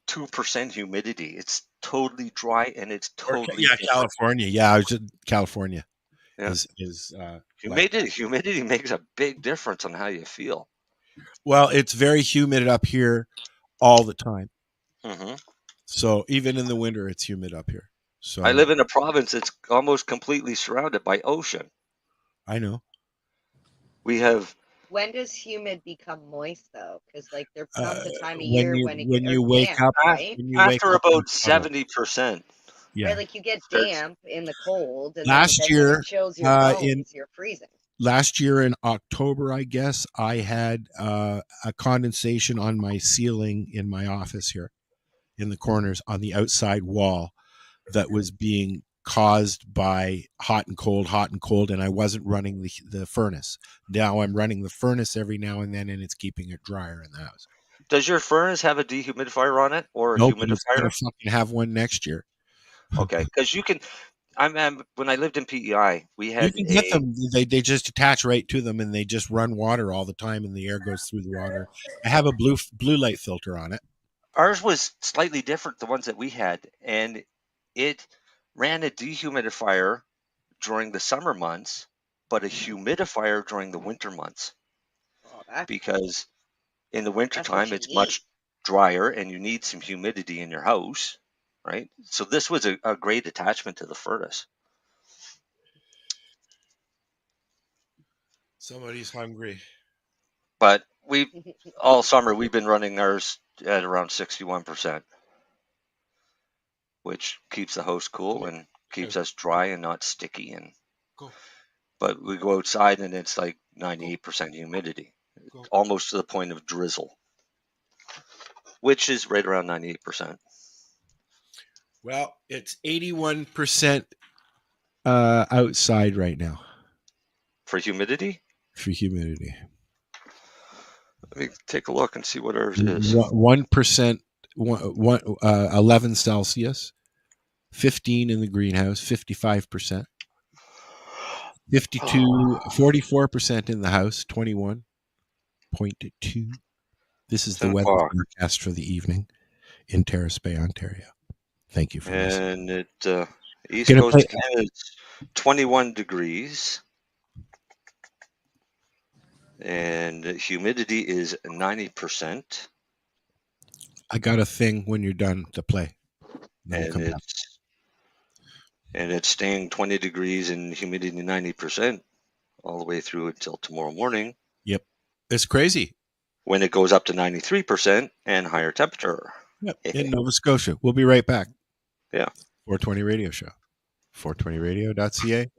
2% humidity. It's totally dry, and it's totally different. California. Yeah, I was in California. Yeah. Humidity makes a big difference on how you feel. Well, it's very humid up here all the time. Mm-hmm. So even in the winter, it's humid up here. So I live in a province that's almost completely surrounded by ocean. I know. We have. When does humid become moist though? Because like there comes a time of when year you, when it when gets you wake damp, up, right? when you wake After up in about the puddle. 70%. Yeah. Right, like you get damp in the cold, and Last then year, when it chills your bones, you're freezing. Last year in October, I guess, I had a condensation on my ceiling in my office here in the corners on the outside wall that was being caused by hot and cold, and I wasn't running the furnace. Now I'm running the furnace every now and then, and it's keeping it drier in the house. Does your furnace have a dehumidifier on it or a Nope, but it's humidifier? gonna fucking have one next year. Okay, because you can. When I lived in PEI, we had you can get them. They just attach right to them, and they just run water all the time, and the air goes through the water. I have a blue light filter on it. Ours was slightly different, the ones that we had, and it ran a dehumidifier during the summer months, but a humidifier during the winter months. Because in the wintertime, it's much drier, and you need some humidity in your house. Right, so this was a great attachment to the furnace. Somebody's hungry. But all summer we've been running ours at around 61%, which keeps the house cool and keeps us dry and not sticky. But we go outside and it's like 98% humidity, almost to the point of drizzle, which is right around 98%. Well, it's 81% outside right now. For humidity? For humidity. Let me take a look and see what ours is. 1%, 11 Celsius, 15 in the greenhouse, 55%. 44% in the house, 21.2. This is the weather forecast for the evening in Terrace Bay, Ontario. Thank you for listening. And East Coast of Canada is 21 degrees. And humidity is 90%. I got a thing when you're done to play. And it's staying 20 degrees and humidity 90% all the way through until tomorrow morning. Yep. It's crazy. When it goes up to 93% and higher temperature. Yep. In Nova Scotia. We'll be right back. Yeah. 420 Radio Show. 420radio.ca.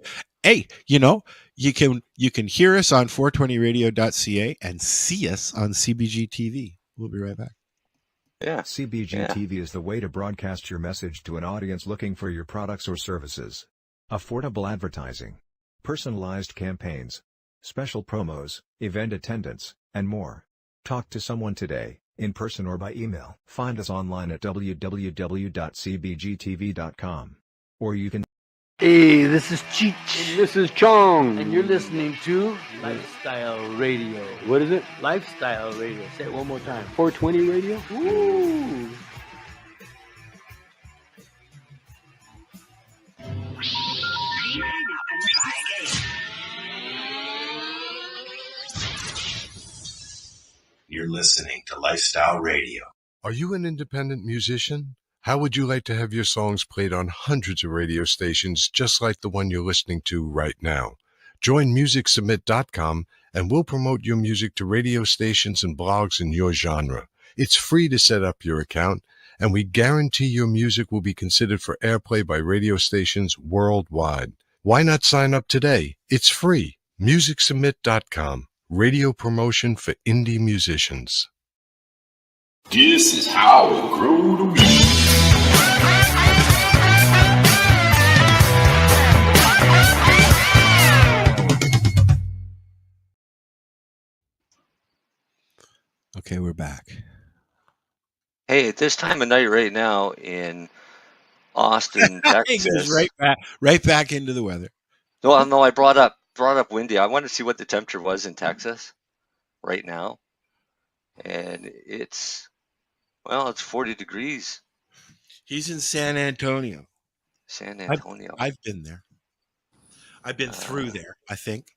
Hey, you can hear us on 420radio.ca and see us on CBG TV. We'll be right back. Yeah. CBG TV is the way to broadcast your message to an audience looking for your products or services. Affordable advertising, personalized campaigns, special promos, event attendance, and more. Talk to someone today, in person or by email. Find us online at www.cbgtv.com. Or you can. Hey, this is Cheech. And this is Chong. And you're listening to Lifestyle Radio. What is it? Lifestyle Radio. Say it one more time. 420 Radio? Woo! You're listening to Lifestyle Radio. Are you an independent musician? How would you like to have your songs played on hundreds of radio stations just like the one you're listening to right now? Join MusicSubmit.com and we'll promote your music to radio stations and blogs in your genre. It's free to set up your account, and we guarantee your music will be considered for airplay by radio stations worldwide. Why not sign up today? It's free. MusicSubmit.com. Radio promotion for indie musicians. This is how it grew to be. Okay, we're back. Hey, at this time of night right now in Austin, He goes Texas. right back into the weather. No, I brought up windy. I wanted to see what the temperature was in Texas right now, and it's 40 degrees. He's in San Antonio. San Antonio. I've been there. I've been through there, I think.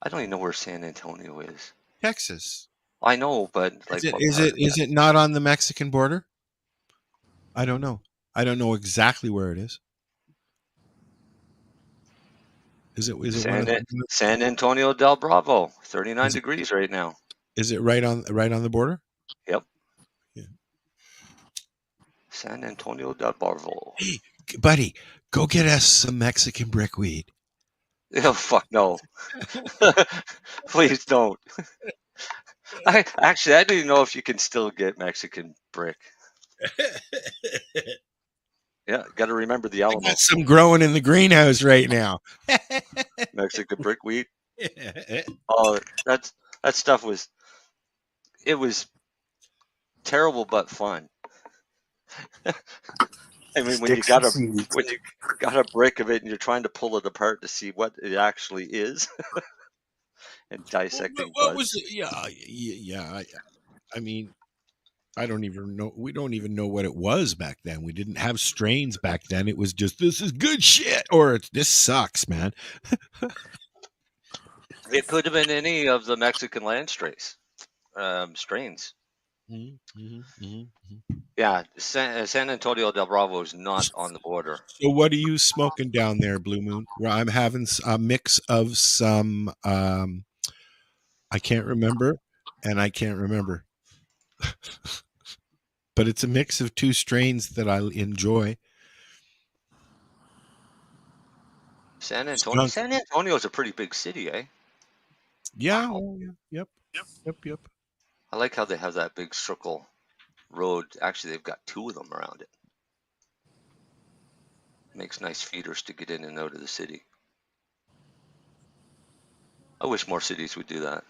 I don't even know where San Antonio is. Texas. I know, but like, Is it not on the Mexican border? I don't know. I don't know exactly where it is. Is it one of the, San Antonio del Bravo, 39 degrees right now. Is it right on the border? Yep. Yeah. San Antonio del Bravo. Hey, buddy, go get us some Mexican brickweed. Oh fuck no! Please don't. I don't even know if you can still get Mexican brick. Yeah, got to remember the I Alamo. got some growing in the greenhouse right now. Mexican brickweed. Oh, that stuff was terrible but fun. I mean, when you got a brick of it and you're trying to pull it apart to see what it actually is, and dissecting What buds. was it? Yeah. I mean, I don't even know. We don't even know what it was back then. We didn't have strains back then. It was just, this is good shit, or this sucks, man. It could have been any of the Mexican land strains. Yeah, San Antonio del Bravo is not on the border. So what are you smoking down there, Blue Moon? Well, I'm having a mix of some, I can't remember, and I can't remember. But it's a mix of two strains that I enjoy. San Antonio. San Antonio is a pretty big city, eh? Yeah. Wow. Yep. I like how they have that big circle road. Actually, they've got two of them around it. Makes nice feeders to get in and out of the city. I wish more cities would do that.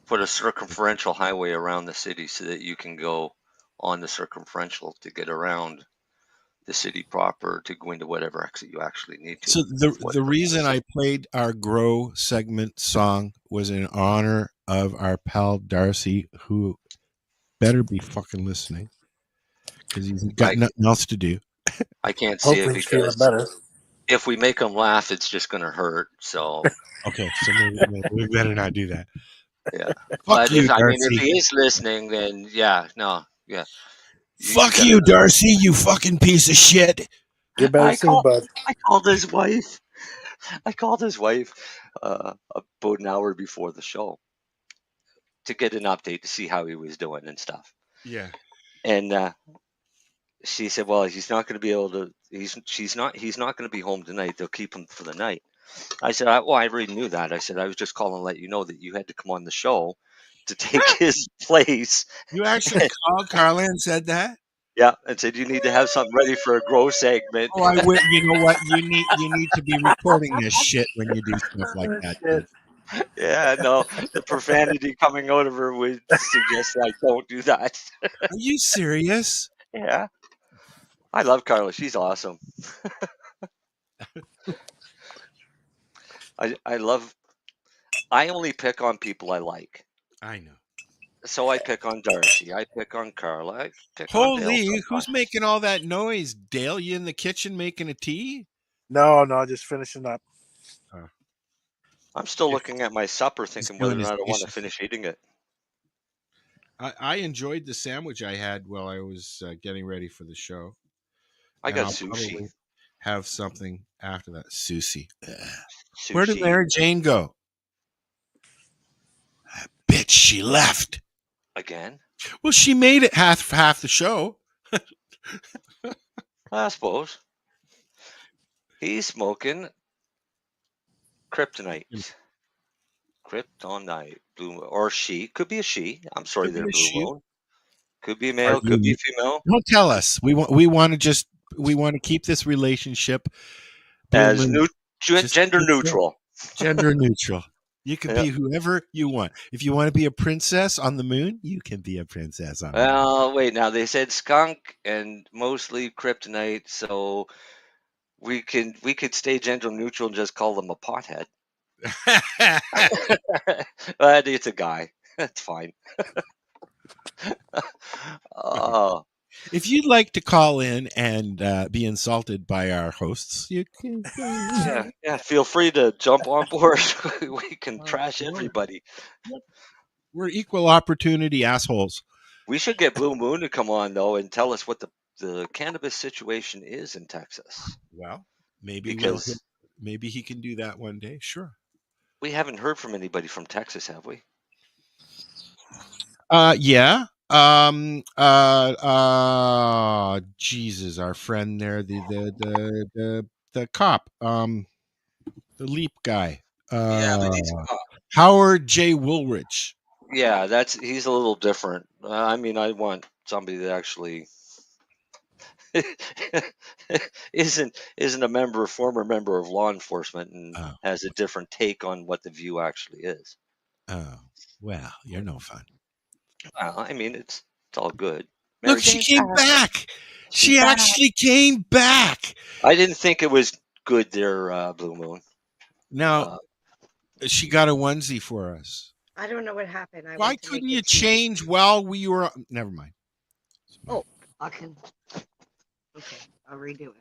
Put a circumferential highway around the city so that you can go on the circumferential to get around the city proper to go into whatever exit you actually need to. So the reason I played our Grow segment song was in honor of our pal Darcy, who better be fucking listening because he's got nothing else to do. I can't see it because if we make him laugh, it's just going to hurt. So okay, so maybe we better not do that. Yeah, Fuck you, Darcy. if he is listening, then yeah. Fuck you, Darcy, you fucking piece of shit. Get better soon, bud. I called his wife. About an hour before the show to get an update to see how he was doing and stuff. Yeah. And she said, "Well, he's not going to be able to. He's not going to be home tonight. They'll keep him for the night." I said, "I already knew that." I said, "I was just calling to let you know that you had to come on the show to take his place." You actually called Carla and said that? Yeah, and said you need to have something ready for a Grow segment. Oh, I will. You know what? You need to be recording this shit when you do stuff like that. Dude. Yeah, no, the profanity coming out of her would suggest that I don't do that. Are you serious? Yeah. I love Carla. She's awesome. I only pick on people I like. I know. So I pick on Darcy. I pick on Carla. I pick on Dale. Holy, who's making all that noise? Dale, you in the kitchen making a tea? No, just finishing up. I'm still looking at my supper thinking whether or not I want to finish eating it. I enjoyed the sandwich I had while I was getting ready for the show. I got I'll sushi. Have something after that. Sushi. Where did Mary Jane go? That bitch, she left. Again? Well, she made it half the show. I suppose. He's smoking kryptonite. Kryptonite. Blue, or she. Could be a she. I'm sorry there, Blue Moon. Could be a male, could be female. Don't tell us. We want to keep this relationship as Just Gender be yourself. neutral. Gender neutral. You can Yeah. be whoever you want. If you want to be a princess on the moon, you can be a princess on the moon. Well, wait. Now they said skunk and mostly kryptonite, so we could stay gender neutral and just call them a pothead. But it's a guy. That's fine. Oh, If you'd like to call in and be insulted by our hosts, you can. yeah. Feel free to jump on board. We can trash everybody. We're equal opportunity assholes. We should get Blue Moon to come on though and tell us what the cannabis situation is in Texas. Well, maybe Because maybe he can do that one day. Sure. we haven't heard from anybody from Texas, have we? Yeah. Jesus, our friend there, the cop, the Leap guy, Yeah, but he's Howard J. Woolrich. yeah, he's a little different. I mean, I want somebody that actually isn't a former member of law enforcement and has a different take on what the view actually is. Oh, well, you're no fun. I mean, it's all good. Look, she came back. She actually came back. I didn't think it was good there, Blue Moon. Now, she got a onesie for us. I don't know what happened. Why couldn't you change while we were? Never mind. Oh, I can. Okay, I'll redo it.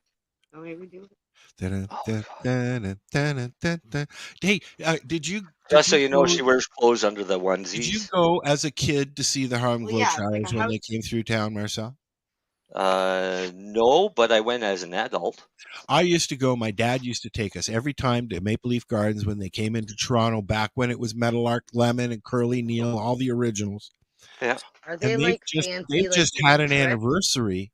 I'll redo it. Hey, did you? Just so you know, she wears clothes under the onesies. Did you go as a kid to see the Harlem Globetrotters when they came through town, Marcel? No, but I went as an adult. I used to go. My dad used to take us every time to Maple Leaf Gardens when they came into Toronto back when it was Meadowlark Lemon and Curly Neal, all the originals. Yeah. Are they and like they've fancy? just had an anniversary.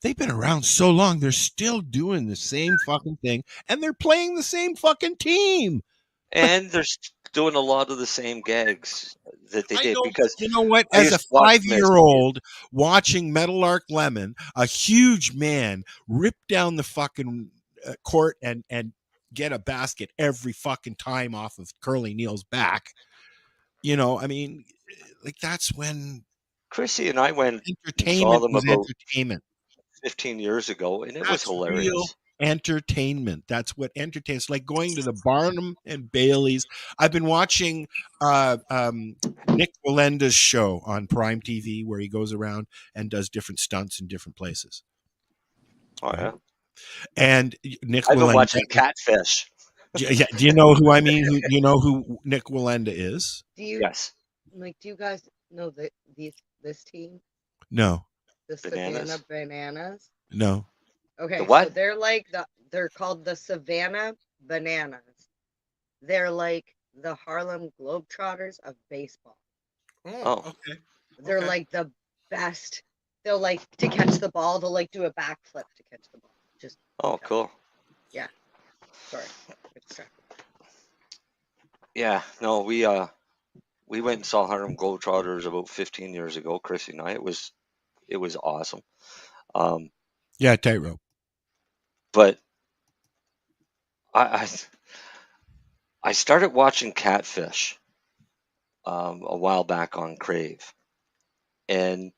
They've been around so long. They're still doing the same fucking thing, and they're playing the same fucking team. And they're doing a lot of the same gags that they did. Because you know what? As a 5-year-old watching Meadowlark Lemon, a huge man rip down the fucking court and get a basket every fucking time off of Curly Neal's back. You know, I mean, like that's when Chrissy and I went and saw entertainment them was about entertainment. 15 years ago, and it was That's hilarious. real entertainment. That's what entertains. Like going to the Barnum and Bailey's. I've been watching Nick Walenda's show on Prime TV where he goes around and does different stunts in different places. Oh yeah. And Nick I've been Walenda, watching Catfish. Yeah, do you know who I mean? You know who Nick Walenda is? Do you? Yes. Like, do you guys know this team? No. The Savannah Bananas? No. Okay, the what? So they're called the Savannah Bananas. They're like the Harlem Globetrotters of baseball. Oh, okay. They're like the best. They'll like to catch the ball. They'll like do a backflip to catch the ball. Just cool. Yeah. Sorry. Yeah. No, we went and saw Harlem Globetrotters about 15 years ago, Chrissy and I. It was awesome. Yeah, tightrope. But I started watching Catfish a while back on Crave, and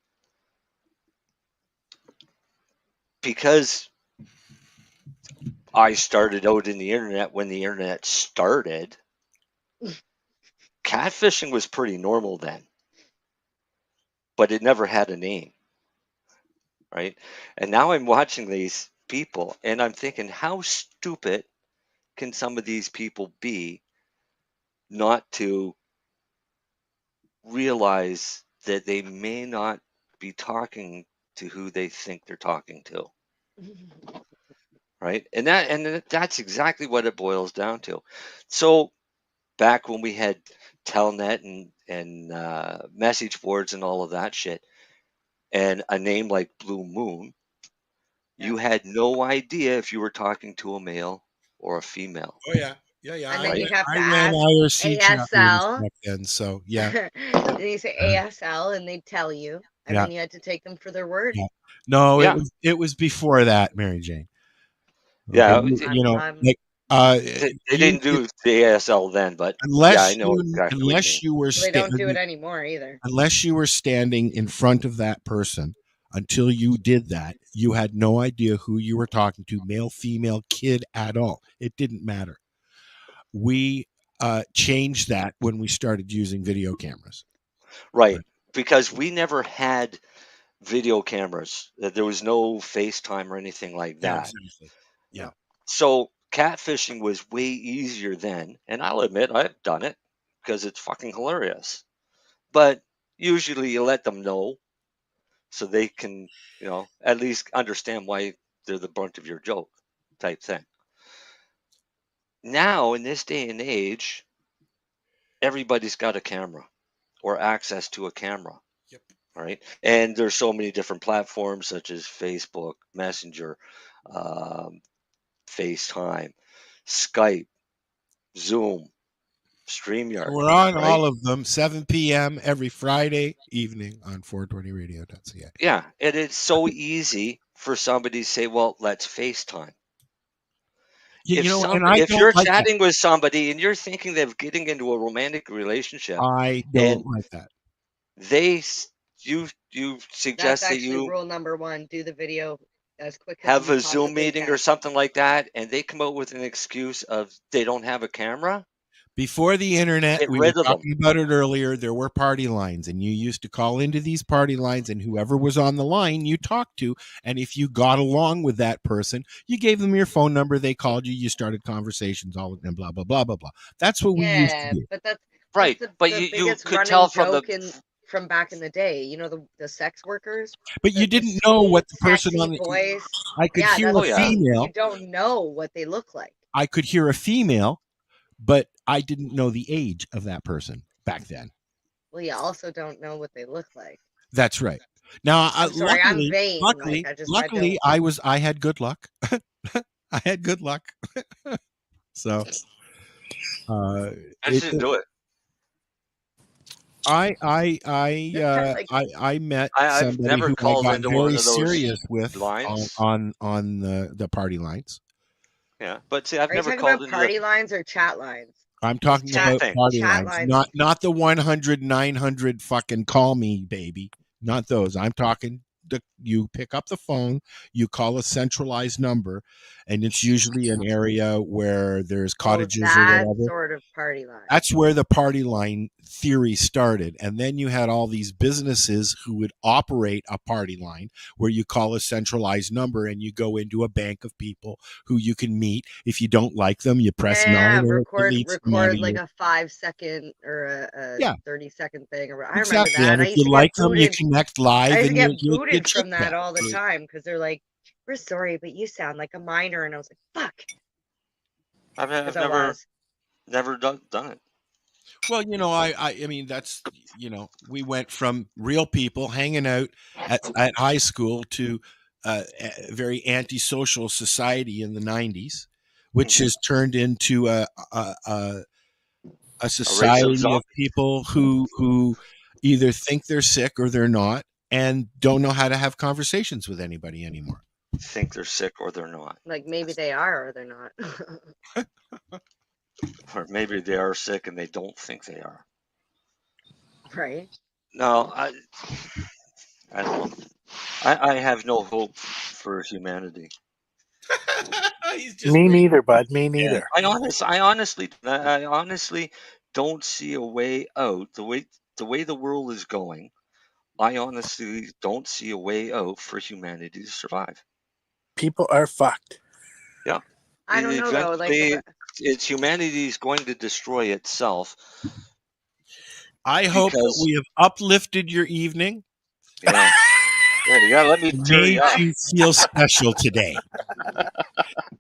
because I started out in the internet when the internet started, catfishing was pretty normal then, but it never had a name, right? And now I'm watching these people and I'm thinking, how stupid can some of these people be not to realize that they may not be talking to who they think they're talking to, right? And that's exactly what it boils down to. So back when we had Telnet and message boards and all of that shit, and a name like Blue Moon, you had no idea if you were talking to a male or a female. Oh yeah. Yeah. And then you have to ran ask IRC ASL. back then, so yeah. And you say ASL, and they'd tell you, and Yeah. then you had to take them for their word. Yeah. No, Yeah. it was before that, Mary Jane. Yeah, Okay, you know, like They didn't do the ASL then, but yeah, I know exactly what you mean. you were They don't do it anymore either. unless you were standing in front of that person, until you did that, you had no idea who you were talking to, male, female, kid at all. It didn't matter. We changed that when we started using video cameras. Right, because we never had video cameras. There was no FaceTime or anything like Yeah, that. exactly. Yeah. So catfishing was way easier then, and I'll admit I've done it because it's fucking hilarious. But usually you let them know so they can, at least understand why they're the brunt of your joke type thing. Now, in this day and age, everybody's got a camera or access to a camera. Yep. Right? And there's so many different platforms such as Facebook, Messenger, FaceTime, Skype, Zoom, StreamYard. We're on right? all of them, 7 p.m. every Friday evening on 420radio.ca. Yeah, and it's so easy for somebody to say, "Well, let's FaceTime." You know, and If I you're don't like that. chatting with somebody and you're thinking of getting into a romantic relationship, I and don't like that. you That's suggest that actually you rule number one. Do the video as quick as have you a Zoom possibly meeting can. or something like that, and they come out with an excuse of they don't have a camera, Before the internet, get we were rid of them. talking about it earlier, there were party lines, and you used to call into these party lines, and whoever was on the line you talked to, and if you got along with that person, you gave them your phone number, they called you, you started conversations, all and blah blah blah blah blah. That's what we used to Yeah, do. but that's Right, the but you biggest could running tell from joke the from back in the day. You know, the sex workers, But you the didn't know sweet, what the person sexy on the voice. I could Yeah, hear that's a the thing. female. You don't know what they look like. I could hear a female, but I didn't know the age of that person back then. Well, you also don't know what they look like. That's right. Now, I'm sorry, I'm vain. luckily, I had good luck. I had good luck. So, I should do it. I met I've somebody never who I called got into very one of those serious with lines. on the party lines. Yeah, but see, I've Are you never talking called about into party lines or chat lines? I'm talking Chat about thing. party Chat lines, lines. not the 100, 900 fucking call me baby, not those. I'm talking you pick up the phone, you call a centralized number, and it's usually an area where there's cottages or that whatever. sort of party line. That's where the party line theory started. And then you had all these businesses who would operate a party line where you call a centralized number and you go into a bank of people who you can meet. If you don't like them, you press 9 or record money. like a 5-second or a Yeah. 30-second thing. I remember Exactly. that. And I if used you to like get them, you booted. connect live I used to and get you booted chit from that chat. all the time because they're like, "We're sorry, but you sound like a minor," and I was like, "Fuck." I've never done it. Well, I mean, that's, we went from real people hanging out at high school to a very antisocial society in the 90s, which has turned into a society of people who either think they're sick or they're not and don't know how to have conversations with anybody anymore. Think they're sick or they're not. Like maybe they are or they're not. Or maybe they are sick and they don't think they are. Right. No, I don't know. I have no hope for humanity. Me neither, bud. Me neither. I honestly don't see a way out. The way the world is going, I honestly don't see a way out for humanity to survive. People are fucked. Yeah. I don't know though. Like, it's humanity is going to destroy itself. I hope that we have uplifted your evening. Yeah. You gotta let me cheer you up. Made you feel special today.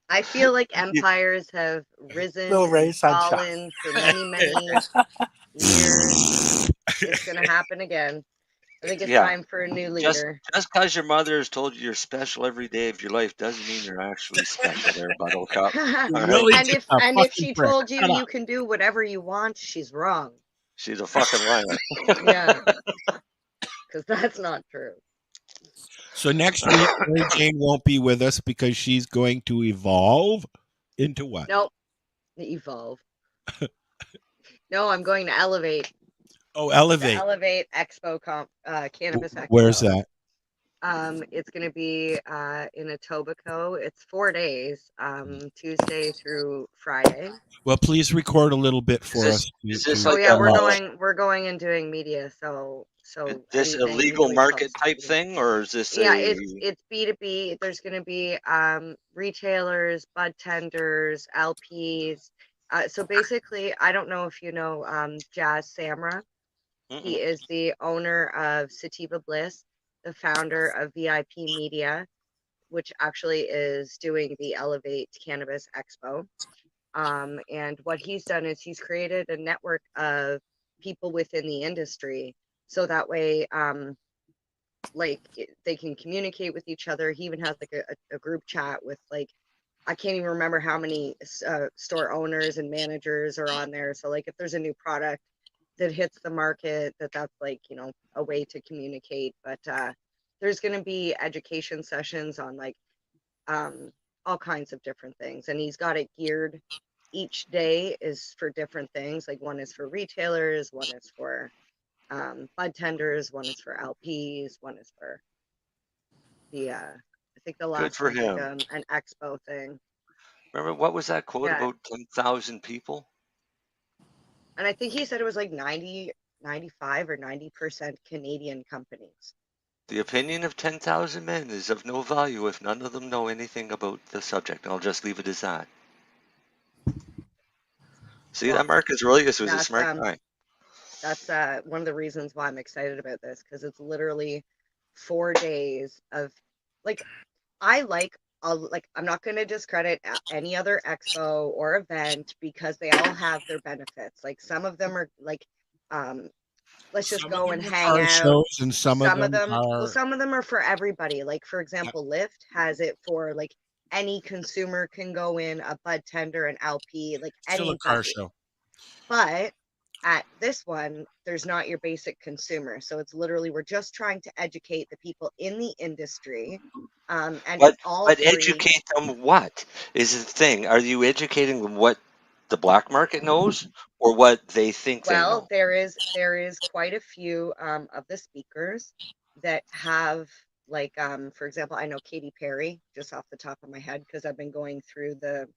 I feel like empires have risen and fallen for many, many years. It's gonna happen again. I think it's time for a new leader. Just because your mother has told you you're special every day of your life doesn't mean you're actually special there, Buttercup. And if she told you you can do whatever you want, she's wrong. She's a fucking liar. Yeah. Because that's not true. So next week, Mary Jane won't be with us because she's going to evolve into what? Nope. Evolve. No, I'm going to Elevate. Oh, The Elevate. Elevate Expo Cannabis Expo. Where's that? It's going to be in Etobicoke. It's 4 days, Tuesday through Friday. Well, please record a little bit for us. Is this Oh like yeah, a we're going and doing media. So this a anything legal legally market type published. thing, or is this Yeah, a it's B2B. There's going to be retailers, bud tenders, LPs. So basically, I don't know if you know Jazz Samra. He is the owner of Sativa Bliss, the founder of VIP Media, which actually is doing the Elevate Cannabis Expo. And what he's done is he's created a network of people within the industry, so that way they can communicate with each other. He even has like a group chat with like, I can't even remember how many store owners and managers are on there. So like if there's a new product that hits the market, that's like, you know, a way to communicate. But there's going to be education sessions on like all kinds of different things, and he's got it geared. Each day is for different things. Like one is for retailers, one is for bud tenders, one is for LPs, one is for the I think the good last for one's like him? an expo thing. Remember what was that quote Yeah, about 10,000 people? and I think he said it was like 90, 95 or 90% Canadian companies. The opinion of 10,000 men is of no value if none of them know anything about the subject. I'll just leave it as that. See, Well, that Marcus Aurelius was a that's smart guy. that's one of the reasons why I'm excited about this, because it's literally 4 days of like I like I'm not going to discredit any other expo or event because they all have their benefits. Like some of them are like let's just Some of go them and are hang car out. shows, and some of them Well, are. some of them are for everybody. Like for example, Lyft has it for like any consumer can go in, a bud tender, an LP, like Still a car anybody. show. But at this one, there's not your basic consumer. So it's literally, we're just trying to educate the people in the industry. And But it's all but free. educate them what is the thing? Are you educating them what the black market knows or what they think they Well, know? there is quite a few of the speakers that have like for example, I know Katy Perry just off the top of my head because I've been going through the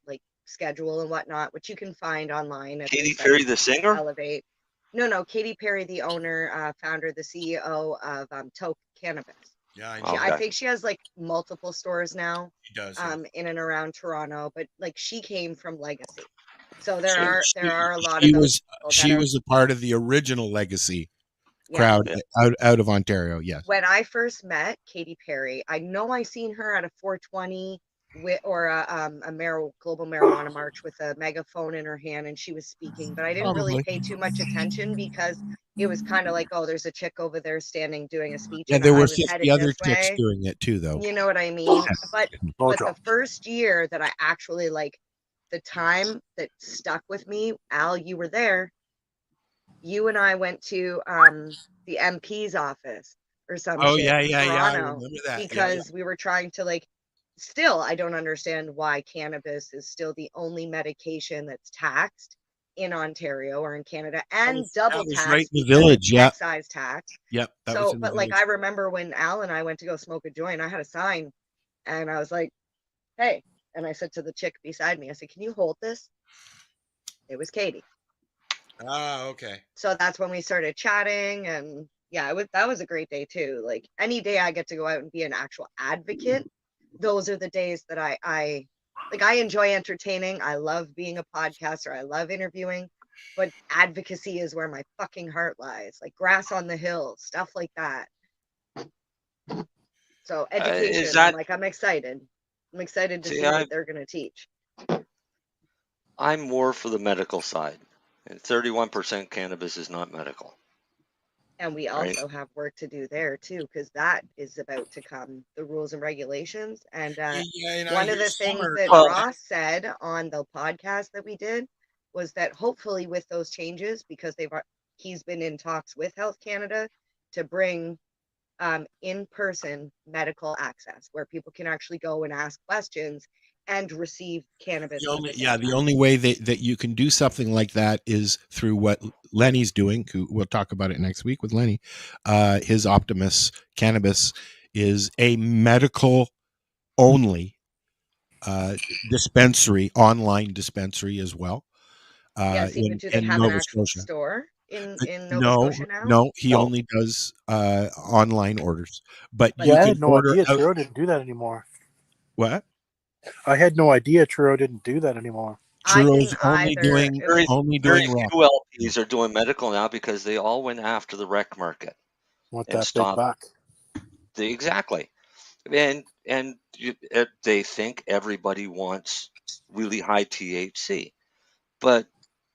like schedule and whatnot, which you can find online at Katy this Perry, the singer? Elevate. No, Katy Perry, the owner, founder, the CEO of Toke Cannabis. Yeah, I Oh, know. I think she has like multiple stores now, She does. Yeah. in and around Toronto, but like she came from Legacy, so there So are a lot she of those was people that she are. was a part of the original Legacy Yeah. crowd out of Ontario. Yes. When I first met Katy Perry, I know I seen her at a 420 or a global marijuana march with a megaphone in her hand, and she was speaking, but I didn't really Probably. pay too much attention because it was kind of like, oh, there's a chick over there standing doing a speech, Yeah, and there I were was 50 headed other this chicks way. doing it too, though. You know what I mean? But Blowjob. the first year that I actually like, the time that stuck with me, Al, you were there. You and I went to the MP's office or some Oh shit yeah, in yeah, yeah. I Toronto remember that. Yeah, yeah. because we were trying to like, still I don't understand why cannabis is still the only medication that's taxed in Ontario or in Canada and double was right taxed in the because village. it's Yeah. excise tax. Yep. That was So, in the but like village. I remember when Al and I went to go smoke a joint, I had a sign and I was like, hey, and I said to the chick beside me, I said, can you hold this? It was Katie. Ah, okay. So that's when we started chatting, and yeah, that was a great day too. Like any day I get to go out and be an actual advocate, those are the days that I like. I enjoy entertaining. I love being a podcaster. I love interviewing, but advocacy is where my fucking heart lies. Like grass on the hill, stuff like that. So education, I'm excited. I'm excited to See, see what they're gonna teach. I'm more for the medical side, and 31% cannabis is not medical. And we Right. also have work to do there too, because that is about to come, the rules and regulations. And one of the things that Ross said on the podcast that we did was that hopefully with those changes, because he's been in talks with Health Canada to bring in-person medical access where people can actually go and ask questions and receive cannabis. The at only, the same yeah, time. the only way that you can do something like that is through what Lenny's doing. Who we'll talk about it next week with Lenny. His Optimus Cannabis is a medical only dispensary, online dispensary as well. Yeah, see, but do they In have an Nova actual Scotia. store in Nova No, Scotia now? no, he No. only does online orders. But But you Yeah, I can had no order idea out. Truro didn't do that anymore. What? I had no idea Truro didn't do that anymore. I Churro's didn't either. It Very, was very rec. few LPs are doing medical now because they all went after the rec market Want and that big stopped. buck. Exactly. And they think everybody wants really high THC, but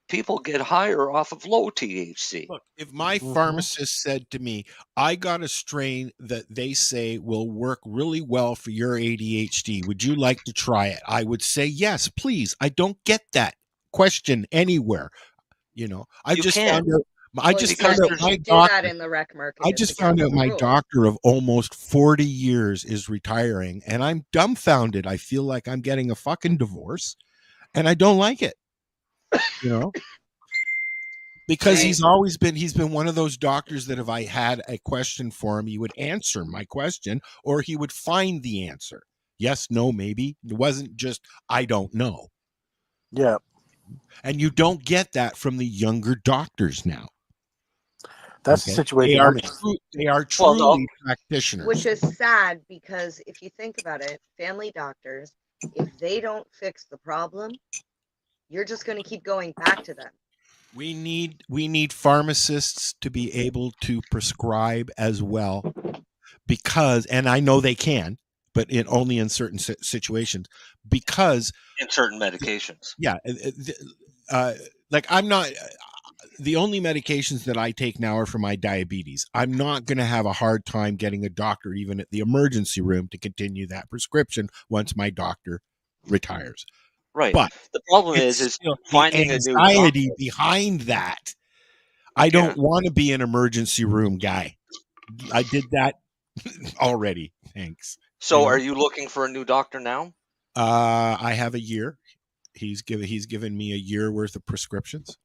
people get higher off of low THC. Look, if my pharmacist said to me, I got a strain that they say will work really well for your ADHD, would you like to try it? I would say, yes, please. I don't get that question anywhere. You know, You can. I well, just you found can't, out you my can't do that doctor. in the rec market. I It's just found against out the my rules. doctor of almost 40 years is retiring, and I'm dumbfounded. I feel like I'm getting a fucking divorce, and I don't like it. You know, because See, he's been one of those doctors that if I had a question for him, he would answer my question, or he would find the answer. Yes, no, maybe. It wasn't just I don't know. Yeah. And you don't get that from the younger doctors now. That's the situation I'm in. They are Well, truly no. practitioners. Which is sad because if you think about it, family doctors, if they don't fix the problem, you're just going to keep going back to them. We need pharmacists to be able to prescribe as well, because, and I know they can, but only in certain situations, because in certain medications. Yeah, like I'm not. The only medications that I take now are for my diabetes. I'm not going to have a hard time getting a doctor, even at the emergency room, to continue that prescription once my doctor retires. Right. But the problem it's is still the finding a new anxiety doctor. behind that. I don't want to be an emergency room guy. I did that already. Thanks. So, are you looking for a new doctor now? I have a year. He's given me a year worth of prescriptions.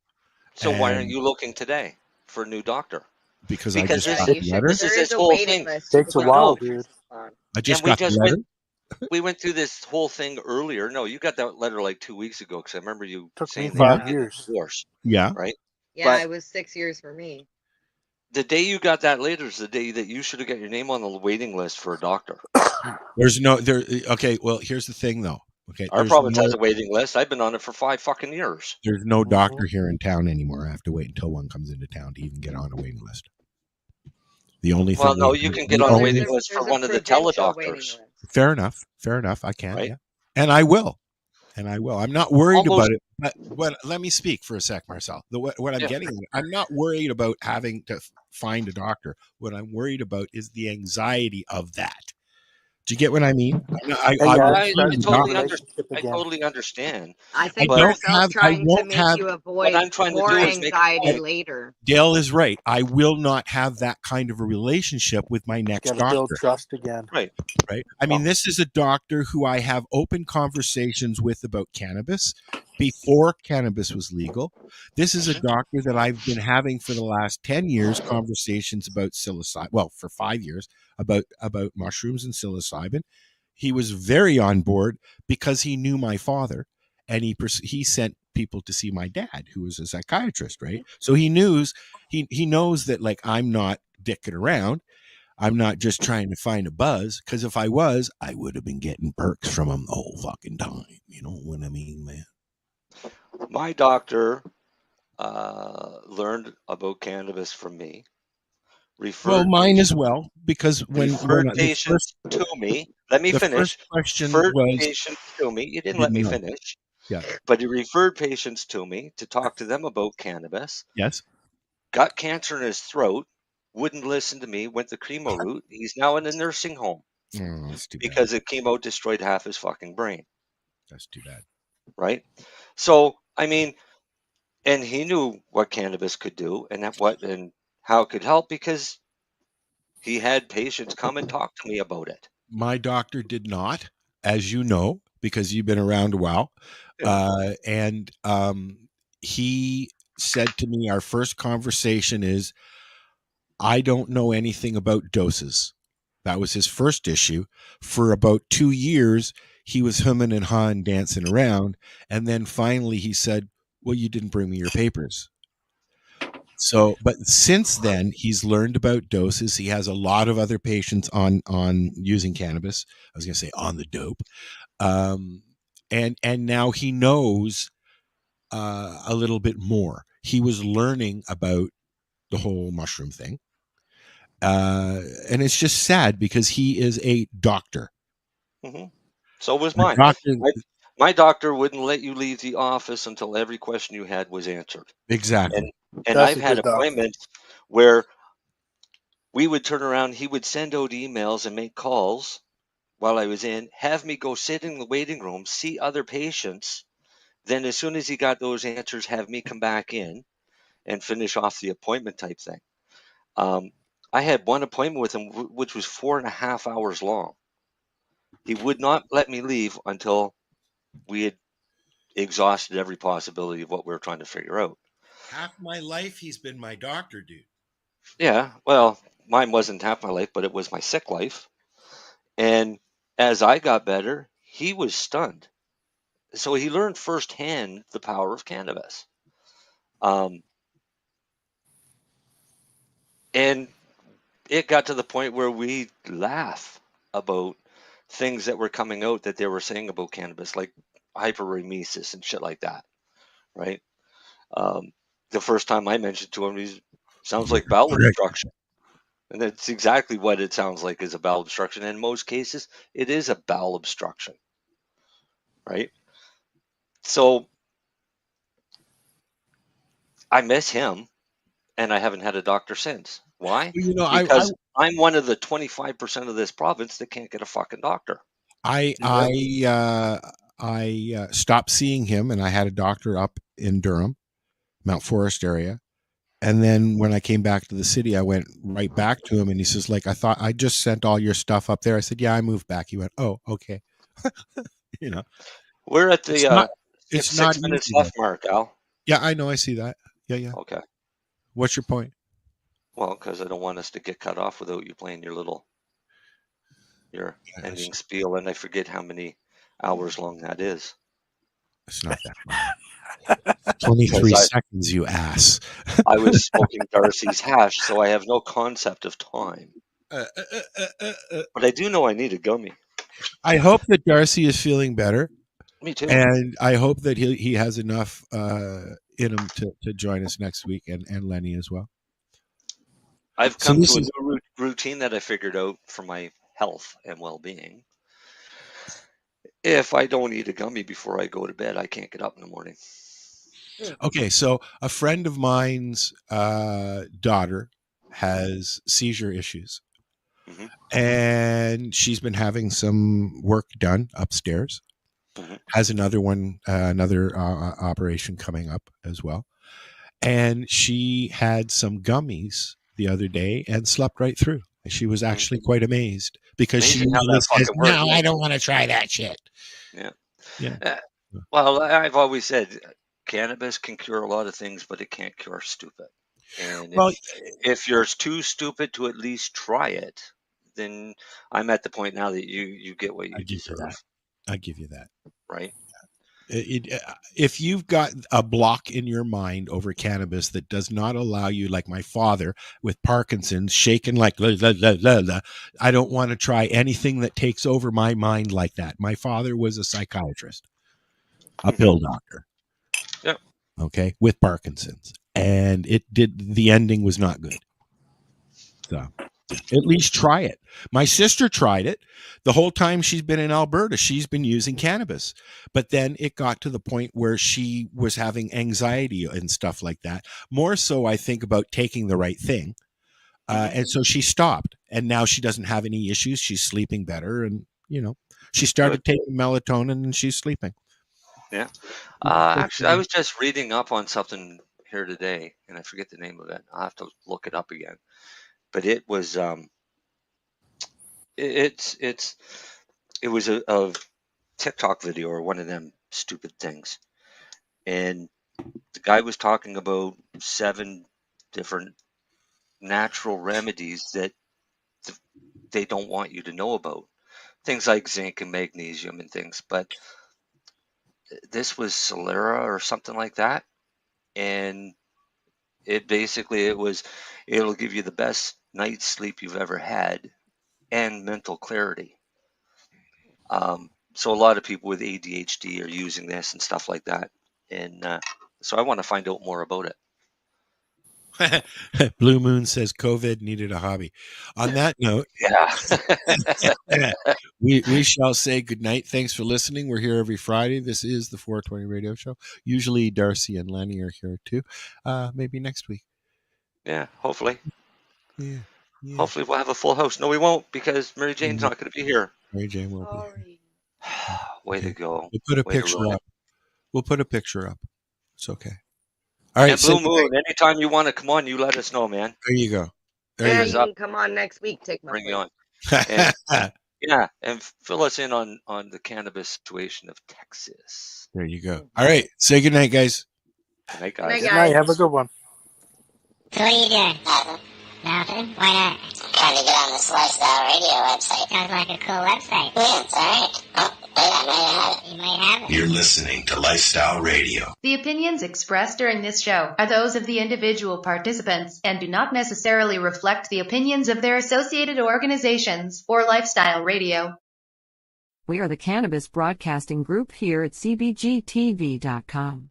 So why aren't you looking today for a new doctor? Because I just got the letter. This is this whole thing. Takes a while, dude. I just And we got the just letter. we went through this whole thing earlier. No, you got that letter like 2 weeks ago because I remember you Took saying me that 5 you get years. divorced. Yeah. Right. Yeah, But it was 6 years for me. the day you got that letter is the day that you should have got your name on the waiting list for a doctor. There's no there. Okay, well, here's the thing, though. Okay, Our province has a waiting list. I've been on it for 5 fucking years. There's no doctor here in town anymore. I have to wait until one comes into town to even get on a waiting list. The only Well, thing. no, you can get on a waiting list for one of the teledoctors. Fair enough. Fair enough. I can. Right. Yeah, and I will. I'm not worried Almost. about it. But let me speak for a sec, Marcel. What I'm getting at, I'm not worried about having to find a doctor. What I'm worried about is the anxiety of that. Do you get what I mean? I totally understand. I think don't Marcel's have- I trying to won't make have- you What avoid I'm trying to more do is make a anxiety point. later. Dale is right. I will not have that kind of a relationship with my next Got to doctor. build trust again. Right. Right. I mean, this is a doctor who I have open conversations with about cannabis before cannabis was legal. This is a doctor that I've been having for the last 10 years conversations about psilocybin. Well, for 5 years about mushrooms and psilocybin. He was very on board because he knew my father, and he sent people to see my dad, who was a psychiatrist, right? So he knows that, like, I'm not dicking around. I'm not just trying to find a buzz, because if I was, I would have been getting perks from him the whole fucking time. You know what I mean, man? My doctor learned about cannabis from me. Well, mine as well, because when patients to me, let me the finish. first question Referred was patients to me. You didn't let me finish. Yeah. But he referred patients to me to talk to them about cannabis. Yes. Got cancer in his throat. Wouldn't listen to me. Went the chemo route. He's now in a nursing home Oh, that's too bad. because the chemo destroyed half his fucking brain. That's too bad. Right. So I mean, and he knew what cannabis could do and how it could help because he had patients come and talk to me about it. My doctor did not, as you know, because you've been around a while. Yeah. And he said to me, our first conversation is, I don't know anything about doses. That was his first issue. For about 2 years, he was humming and hawing, dancing around. And then finally he said, well, you didn't bring me your papers. So, but since then, he's learned about doses. He has a lot of other patients on using cannabis. I was going to say on the dope, and now he knows a little bit more. He was learning about the whole mushroom thing, and it's just sad because he is a doctor. Hmm. So was A mine. doctor, My doctor wouldn't let you leave the office until every question you had was answered. exactly. And That's I've a had good doctor. appointments where we would turn around, he would send out emails and make calls while I was in, have me go sit in the waiting room, see other patients. Then as soon as he got those answers, have me come back in and finish off the appointment type thing. I had one appointment with him, which was 4.5 hours long. He would not let me leave until we had exhausted every possibility of what we were trying to figure out. Half my life, he's been my doctor, dude. Yeah, well, mine wasn't half my life, but it was my sick life. And as I got better, he was stunned. So he learned firsthand the power of cannabis. Um, and it got to the point where we laugh about things that were coming out that they were saying about cannabis, like hyperemesis and shit like that, right? Um, the first time I mentioned to him, he sounds like bowel Correct. obstruction. And that's exactly what it sounds like, is a bowel obstruction. In most cases, it is a bowel obstruction, right? So I miss him, and I haven't had a doctor since. Why? You know, Because I'm one of the 25% of this province that can't get a fucking doctor. I stopped seeing him, and I had a doctor up in Durham, Mount Forest area. And then when I came back to the city, I went right back to him, and he says, like, I thought I just sent all your stuff up there. I said, yeah, I moved back. He went, oh, okay. You know, We're at it's the not six, it's not 6 minutes easy though. left mark, Al. Yeah, I know. I see that. Yeah. Okay. What's your point? Well, because I don't want us to get cut off without you playing your ending spiel, and I forget how many hours long that is. It's not that long. 23 seconds, you ass. I was smoking Darcy's hash, so I have no concept of time. But I do know I need a gummy. I hope that Darcy is feeling better. Me too. And I hope that he has enough in him to join us next week, and Lenny as well. I've come to a new routine that I figured out for my health and well-being. If I don't eat a gummy before I go to bed, I can't get up in the morning. Okay, so a friend of mine's daughter has seizure issues, and she's been having some work done upstairs. Has another one, another operation coming up as well. And she had some gummies the other day and slept right through. She was actually quite amazed because she Amazing how usually that says, fucking works. "No, I don't want to try that shit." Yeah. Well, I've always said cannabis can cure a lot of things, but it can't cure stupid. And Well, if you're too stupid to at least try it, then I'm at the point now that you get what you deserve. I give you that. Right. If you've got a block in your mind over cannabis that does not allow you, like my father with Parkinson's, shaking like, la, la, la, la, la, I don't want to try anything that takes over my mind like that. My father was a psychiatrist, a pill doctor. Yeah. Okay, with Parkinson's, and the ending was not good. So at least try it. My sister tried it. The whole time she's been in Alberta, she's been using cannabis. But then it got to the point where she was having anxiety and stuff like that. More so, I think, about taking the right thing. And so she stopped. And now she doesn't have any issues. She's sleeping better. And, she started taking melatonin and she's sleeping. Yeah. Actually, I was just reading up on something here today, and I forget the name of it. I'll have to look it up again. But it was it was a TikTok video or one of them stupid things. And the guy was talking about 7 different natural remedies that they don't want you to know about. Things like zinc and magnesium and things. But this was Solera or something like that. And it'll give you the best night's sleep you've ever had and mental clarity. So a lot of people with ADHD are using this and stuff like that. And so I want to find out more about it. Blue Moon says COVID needed a hobby. On that note, yeah, we shall say goodnight. Thanks for listening. We're here every Friday. This is the 420 Radio Show. Usually Darcy and Lenny are here too. Maybe next week. Yeah, hopefully. Yeah. Hopefully we'll have a full house. No, we won't, because Mary Jane's not going to be here. Mary Jane will be here. Way to go. We'll put a Way to picture ruin it. up. We'll put a picture up. It's okay. All right. And Blue Moon, anytime you want to come on, you let us know, man. There you go. Yeah, you can come on next week. Take my Bring you place. on. And, yeah, and fill us in on the cannabis situation of Texas. There you go. All right. Say goodnight, guys. Good night, Good night, guys. Good night. Have a good one. So what are you doing? Nothing. Why not? Trying to get on this Lifestyle Radio website. Sounds like a cool website. Yeah, it's alright. Oh, wait, I might have it. You might have it. You're listening to Lifestyle Radio. The opinions expressed during this show are those of the individual participants and do not necessarily reflect the opinions of their associated organizations or Lifestyle Radio. We are the Cannabis Broadcasting Group here at CBGTV.com.